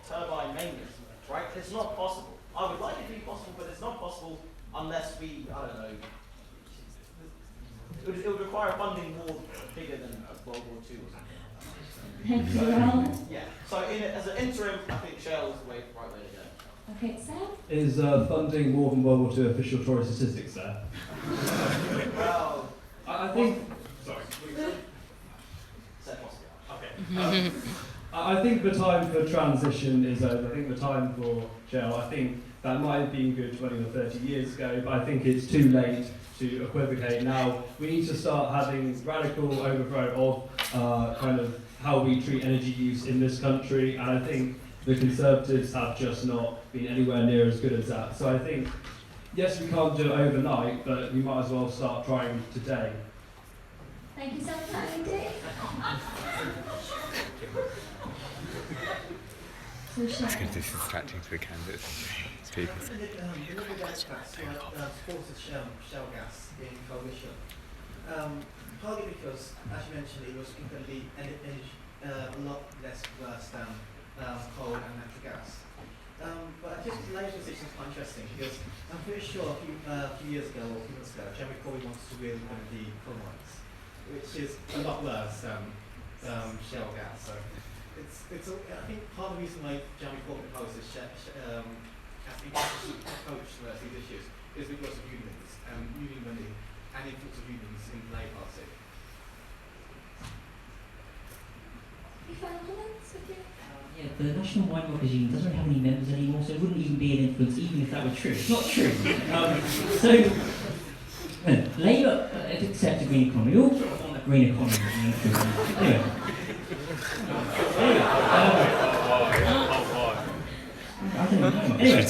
turbine maintenance, right? It's not possible. I would like it to be possible, but it's not possible unless we, I don't know, it would require funding more bigger than World War II or something. Thank you, Ron. Yeah, so as an interim, I think Shell is the right way to go. Okay, Sam? Is funding more than World War II official Tory statistics there? Well, I think... Sorry. Okay. I think the time for transition is over. I think the time for Shell, I think that might have been good 20 or 30 years ago, but I think it's too late to equivocate now. We need to start having radical overthrow of kind of how we treat energy use in this country, and I think the Conservatives have just not been anywhere near as good as that. So I think, yes, we can't do it overnight, but we might as well start trying today. Thank you so much, Andy. It's good to distracting to the candidates. People. Renewable gas tax supported shale gas in coalition. Partly because, as you mentioned, it was incredibly a lot less worse than coal and natural gas. But I think the latest position is quite interesting because I'm pretty sure a few years ago or a few months ago, Jeremy Corbyn wants to really limit the coal mines, which is a lot worse than shale gas. So I think part of the reason why Jeremy Corbyn opposes approach to these issues is because of unions and union money and influence of unions in the Labour Party. Any final comments? the National Mine Workers Union doesn't really have any members anymore, so it wouldn't even be an influence, even if that were true. It's not true. Labour accept a green economy. We all sort of want a green economy. Anyway. I don't know. Anyway,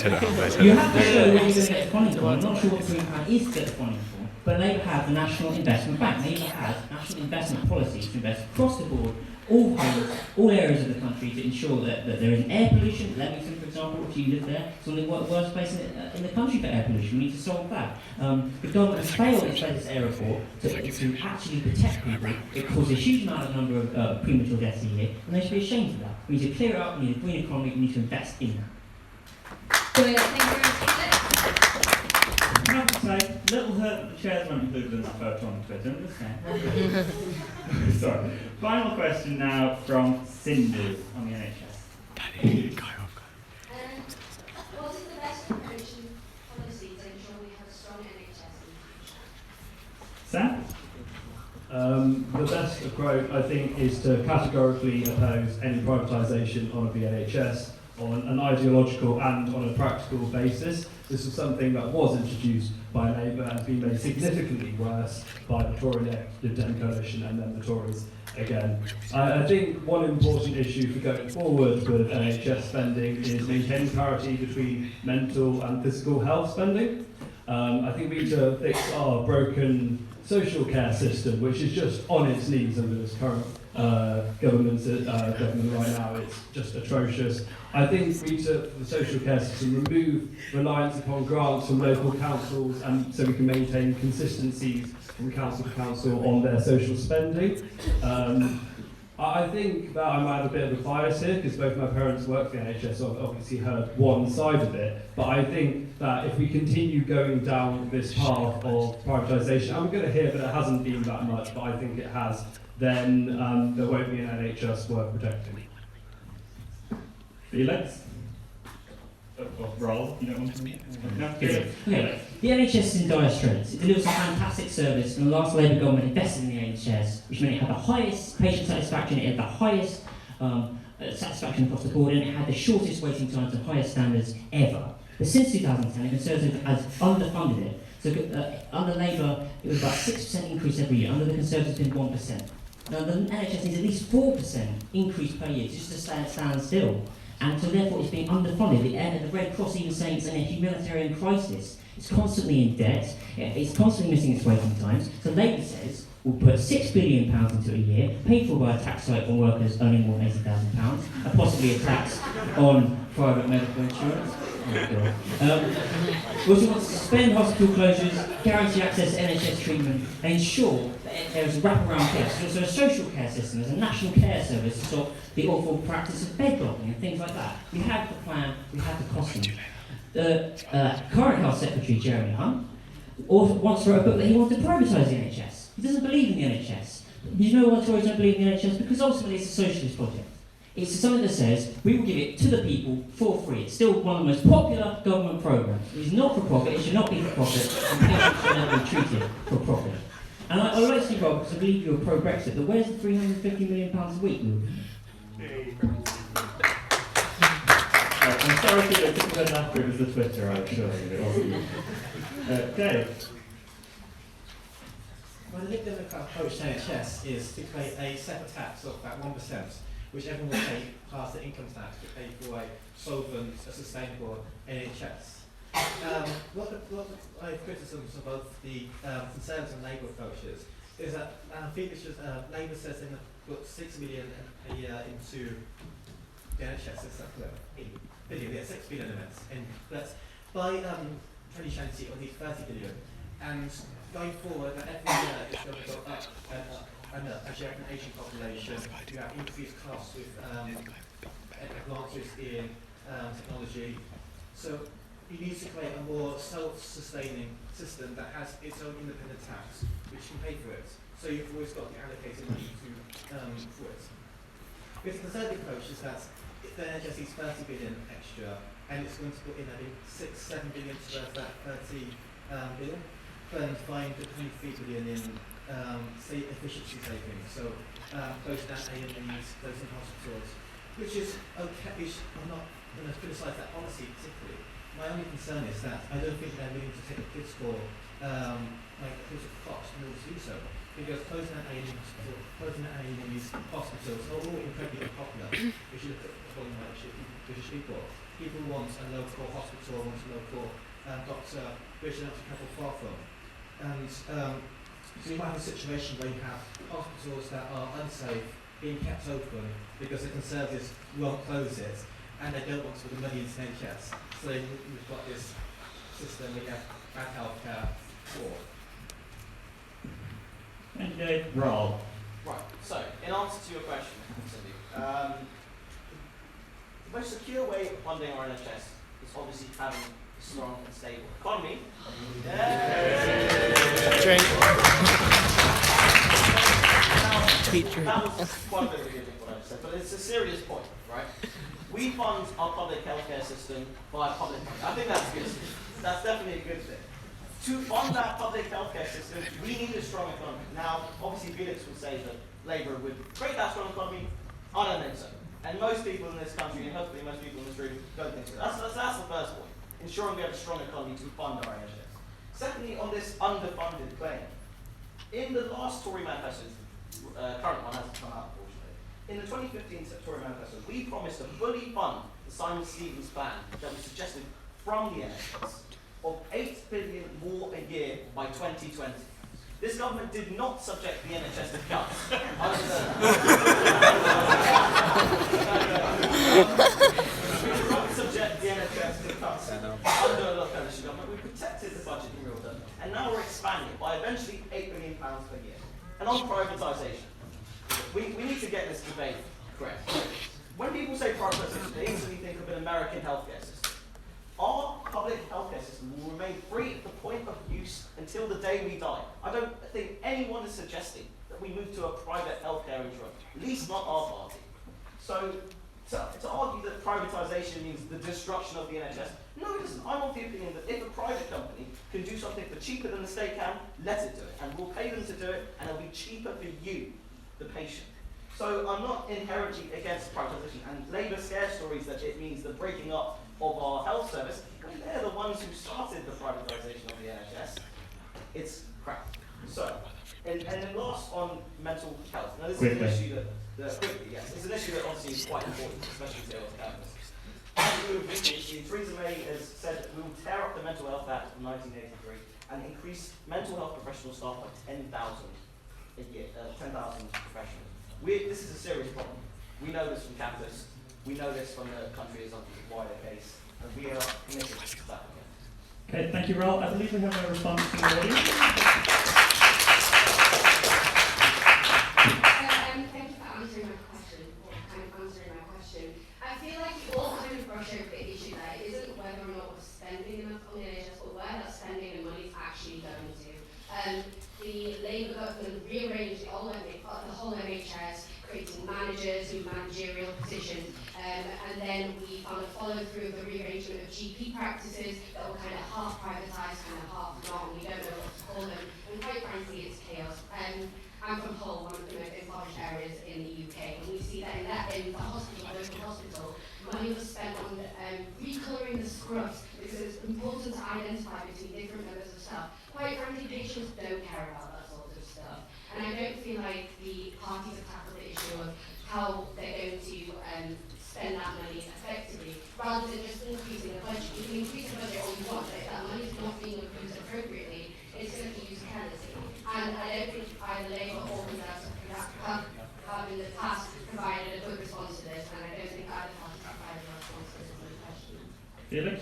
you have to show where you're going to get the funding from. I'm not sure what the Green Plan is to get the funding from, but Labour have the National Investment Bank. Labour has national investment policies to invest across the board, all homes, all areas of the country to ensure that there isn't air pollution. Leamington, for example, if you live there, it's one of the worst places in the country for air pollution. We need to solve that. The government has failed its latest air report to actually protect people. It causes a huge number of premature deaths a year, and they should be ashamed of that. We need to clear it up, we need a green economy, we need to invest in that. Brilliant, thank you very much. I have to say, little hurt that the chairs weren't included in that photo on Twitter, I'm just saying. Sorry. Final question now from Cindy on the NHS. What is the best preparation policy to ensure we have a strong NHS in the future? Sam? The best approach, I think, is to categorically oppose any privatisation of the NHS on an ideological and on a practical basis. This was something that was introduced by Labour and has been made significantly worse by the Tory-led Dem coalition and then the Tories again. I think one important issue for going forward with NHS spending is maintaining parity between mental and physical health spending. I think we need to fix our broken social care system, which is just on its knees under this current government right now. It's just atrocious. I think we need to, the social care system, remove reliance upon grants from local councils, and so we can maintain consistencies from council to council on their social spending. I think that I might have a bit of a bias here, because both my parents work for the NHS, so I've obviously heard one side of it, but I think that if we continue going down this path of privatisation, I'm going to hear that it hasn't been that much, but I think it has, then there won't be an NHS worth protecting. Felix? Roll, you don't want to? No, Okay. The NHS is in dire straits. It delivers a fantastic service, and the last Labour government invested in the NHS, which meant it had the highest patient satisfaction, it had the highest satisfaction across the board, and it had the shortest waiting times and highest standards ever. But since 2010, the Conservative has underfunded it. So under Labour, it was about 6% increase every year. Under the Conservatives, it's been 1%. Now the NHS needs at least 4% increase per year just to stand still. And so therefore it's being underfunded. The Red Cross even saying it's in a humanitarian crisis. It's constantly in debt, it's constantly missing its waiting times. So Labour says we'll put £6 billion into a year, paid for by a tax hike on workers earning more than £80,000, and possibly a tax on private medical insurance. We also want to suspend hospital closures, guarantee access to NHS treatment, and ensure that there is a wraparound care. So there's a social care system, there's a national care service to stop the awful practice of bed blocking and things like that. We have the plan, we have the costing. The current Health Secretary, Jeremy Hunt, once wrote a book that he wanted to privatise the NHS. He doesn't believe in the NHS. You know why Tories don't believe in the NHS? Because ultimately it's a socialist project. It's something that says we will give it to the people for free. It's still one of the most popular government programmes. It is not for profit, it should not be for profit, and patients should never be treated for profit. And I would like to see, Rob, because I believe you're pro-Brexit, but where's the £350 million a week move? I'm sorry to you, it was after it was the Twitter, I'm sure. It wasn't you. Dave? Well, the Lib Democrat approach to NHS is to create a separate tax of about 1%, which everyone will pay past the income tax to pay for a solvent, a sustainable NHS. What the criticisms of both the Conservative and Labour approaches is that Labour says they put £6 million a year into the NHS, is that correct? Yeah, 6 billion in it. But by 2020 it'll need 30 billion. And going forward, every year it's going to go up and up. As you have an aging population, you have increased costs with advances in technology. So you need to create a more self-sustaining system that has its own independent tax, which can pay for it. So you've always got the allocated money for it. With the Conservative approach is that the NHS needs 30 billion extra, and it's going to put in, I think, 6-7 billion towards that 30 billion, and find the 23 billion in efficiency savings. So closing down A&Es, closing hospitals, which is okay. I'm not going to criticise that policy particularly. My only concern is that I don't think they're willing to take a fiscal cost in order to do so. Because closing down A&E hospitals are all incredibly unpopular. If you look at the whole British people want a local hospital, want a local doctor, which they don't have to travel far from. And so you might have a situation where you have hospitals that are unsafe being kept open because the Conservatives won't close it and they don't want to put the money into NHS. So we've got this system we have bad healthcare for. Thank you, Dave. Roll. Right, so in answer to your question, Cindy, the most secure way of funding our NHS is obviously having a strong and stable economy. That was quite a bit of what I just said, but it's a serious point, right? We fund our public healthcare system via public money. I think that's good. That's definitely a good thing. To fund that public healthcare system, we need a strong economy. Now, obviously, Felix would say that Labour would create that strong economy. I don't think so. And most people in this country, and hopefully most people in this room, don't think so. That's the first point. Ensuring we have a strong economy to fund our NHS. Secondly, on this underfunded claim, in the last Tory manifesto, current one hasn't come out, unfortunately. In the 2015 Tory manifesto, we promised to fully fund the Simon Stevens plan that was suggested from the NHS of 8 billion more a year by 2020. This government did not subject the NHS to cuts. We did not subject the NHS to cuts under a coalition government. We protected the budget in real terms, and now we're expanding it by eventually £8 billion per year. And on privatisation, we need to get this debate correct. When people say privatisation, they instantly think of an American healthcare system. Our public healthcare system will remain free at the point of use until the day we die. I don't think anyone is suggesting that we move to a private healthcare insurance, at least not our party. So, to argue that privatisation means the destruction of the NHS, no, it doesn't. I'm of the opinion that if a private company can do something for cheaper than the state can, let it do it. And we'll pay them to do it, and it'll be cheaper for you, the patient. So I'm not inherently against privatisation, and Labour scare stories that it means the breaking up of our health service, when they're the ones who started the privatisation of the NHS, it's crap. So, and then last on mental health. Now this is an issue it's an issue that obviously is quite important, especially to our campus. Theresa May has said that we will tear up the Mental Health Act of 1983 and increase mental health professional staff by 10,000 a year, 10,000 professionals. This is a serious problem. We know this from campus. We know this from the country as a wider case, and we are committed to that. Okay, thank you, Roel. I believe we have a response from the audience. Thank you for answering my question, or kind of answering my question. I feel like you all kind of brush over the issue that it isn't whether or not we're spending enough on the NHS, but where that spending and money is actually going to. The Labour government rearranged the whole NHS, creating managers in managerial positions, and then we found a follow-through of the rearrangement of GP practices that were kind of half privatised, kind of half not, and we don't know what to call them, and quite frankly it's chaos. I'm from Hull, one of the most impoverished areas in the UK, and we see that in the hospital, local hospital, money was spent on recolouring the scrubs because it's important to identify between different members of staff. Quite frankly, patients don't care about that sort of stuff. And I don't feel like the parties have tackled the issue of how they're going to spend that money effectively, rather than just increasing the budget. You can increase the budget all you want, but if that money is not being used appropriately, it's going to be used carelessly. And I don't think either Labour or Conservative have in the past provided a good response to this, and I don't think either party have provided a response to this question. Felix,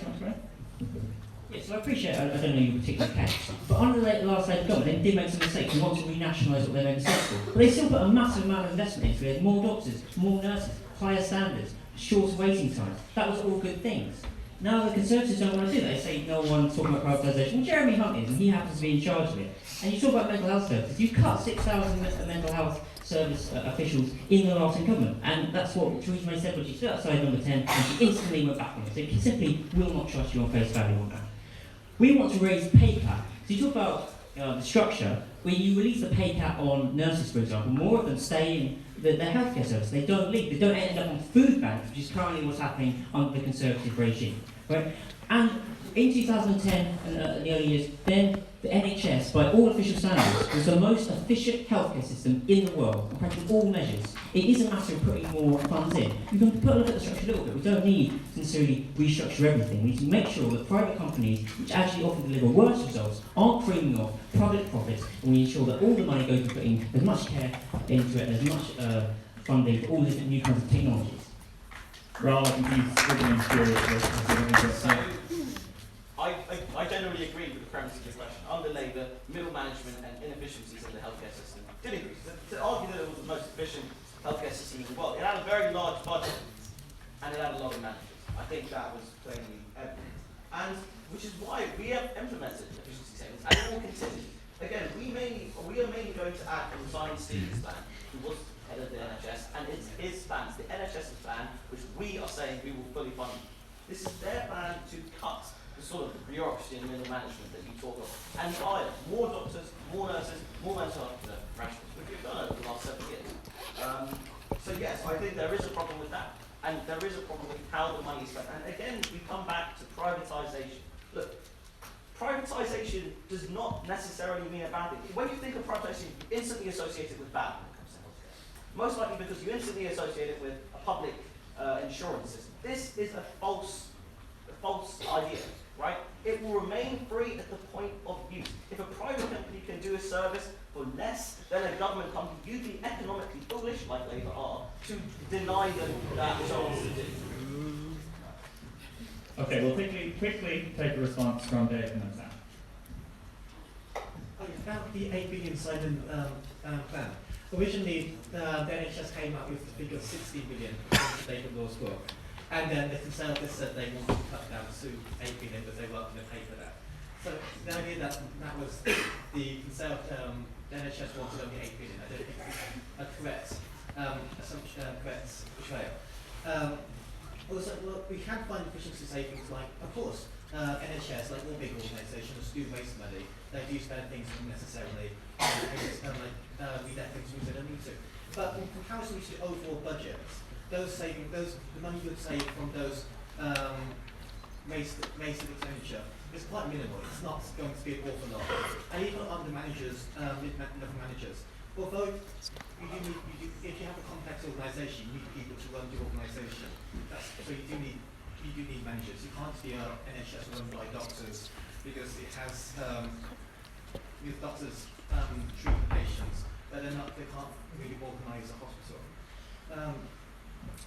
yes, so I appreciate, I don't know your particular case, but on the last Labour government, they did make some mistakes. They wanted to renationalise what they made mistakes for. But they still put a massive amount of investment into it. More doctors, more nurses, higher standards, shorter waiting times. That was all good things. Now the Conservatives don't want to do that. They say no one's talking about privatisation. Well, Jeremy Hunt is, and he happens to be in charge of it. And you talk about mental health services. You cut 6,000 mental health service officials in the last government, and that's what Theresa May said when she stood outside number 10, and she instantly went back on it. So she simply will not trust you on face value on that. We want to raise pay cap. So you talk about the structure, when you release the pay cap on nurses, for example, more of them stay in their healthcare service. They don't leave. They don't end up on food banks, which is currently what's happening under the Conservative regime. Right? And in 2010 and the early years, then the NHS, by all official standards, was the most efficient healthcare system in the world, on practically all measures. It is a matter of putting more funds in. You can put a look at the structure a little bit. We don't need to necessarily restructure everything. We need to make sure that private companies, which actually often deliver worse results, aren't creaming off public profits, and we ensure that all the money goes to putting as much care into it, as much funding for all the different new kinds of technologies. Rather than these scribbling spirit. I generally agree with the premise of the question. Under Labour, middle management and inefficiencies in the healthcare system did increase. To argue that it was the most efficient healthcare system in the world, it had a very large budget and it had a lot of managers. I think that was plainly evident. And which is why we have implemented efficiency savings and it will continue. Again, we are mainly going to add from Simon Stevens' plan, who was head of the NHS, and it's his plan, it's the NHS's plan, which we are saying we will fully fund. This is their plan to cut the sort of bureaucracy and middle management that you talk of, and hire more doctors, more nurses, more mental health professionals, which we've done over the last 7 years. So yes, I think there is a problem with that, and there is a problem with how the money is spent. And again, we come back to privatisation. Look, privatisation does not necessarily mean a bad thing. When you think of privatisation, you instantly associate it with bad when it comes to healthcare. Most likely because you instantly associate it with a public insurance system. This is a false idea, right? It will remain free at the point of use. If a private company can do a service for less than a government company, you'd be economically foolish, like Labour are, to deny them that chance to do. Okay, we'll quickly take a response from Dave and then Sam. About the 8 billion Simon plan. Originally, the NHS came up with the figure of 16 billion to take the law's work. And then the Conservatives said they wanted to cut down to 8 billion, but they weren't going to pay for that. So the idea that was the NHS wanted only 8 billion. I don't think it's a correct assumption, correct portrayal. Also, well, we can find efficiency savings like, of course, NHS, like all big organisations, do waste money. They do spend things unnecessarily. We let things use they don't need to. But in comparison to the overall budget, those savings, the money you would save from those wasted expenditure is quite minimal. It's not going to be an awful lot. And even under managers, mid-level managers, although if you have a complex organisation, you need people to run the organisation. So you do need managers. You can't be an NHS run by doctors because it has doctors treat the patients, but they can't really organise a hospital.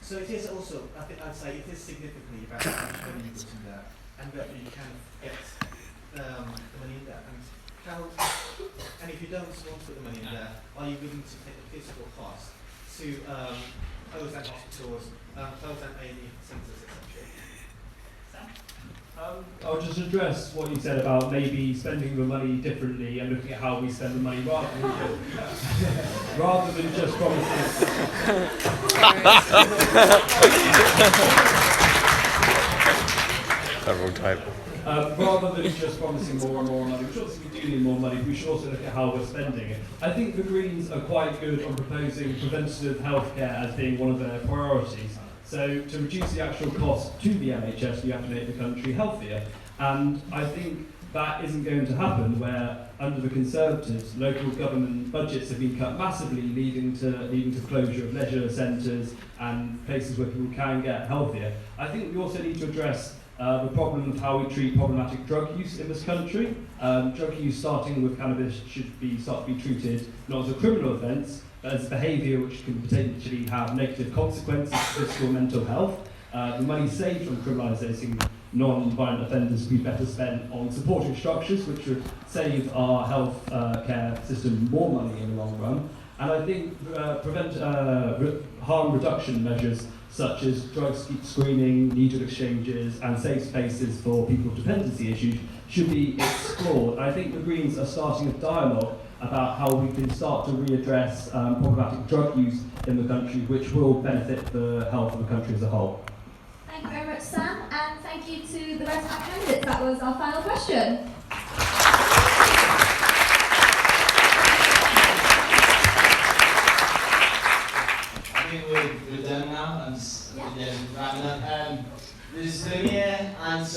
So it is also, I'd say it is significantly about how much money you put in there, and whether you can get the money in there. And if you don't want to put the money in there, are you willing to take the physical cost to close down hospitals, close down A&E centres, etc.? I'll just address what you said about maybe spending the money differently and looking at how we spend the money rather than just promising. Wrong type. Rather than just promising more and more money, which obviously we do need more money, we should also look at how we're spending it. I think the Greens are quite good on proposing preventative healthcare as being one of their priorities. So to reduce the actual cost to the NHS, we have to make the country healthier. And I think that isn't going to happen where, under the Conservatives, local government budgets have been cut massively, leading to closure of leisure centres and places where people can get healthier. I think we also need to address the problem of how we treat problematic drug use in this country. Drug use, starting with cannabis, should start to be treated not as a criminal offence, but as behaviour which can potentially have negative consequences to physical and mental health. The money saved from criminalising non-violent offenders would be better spent on supporting structures which would save our health care system more money in the long run. And I think harm reduction measures such as drug screening, needle exchanges and safe spaces for people with dependency issues should be explored. I think the Greens are starting a dialogue about how we can start to readdress problematic drug use in the country, which will benefit the health of the country as a whole. Thank you very much, Sam, and thank you to the rest of our candidates. That was our final question.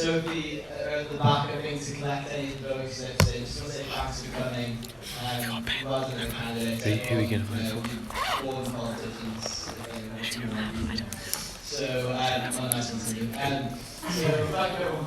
Sophie at the back, I think, to collect any votes. So just want to say thanks for coming. Rather than candidates, Who are we going to vote for? All the politicians. So, on a nice one to you. So, thank you everyone.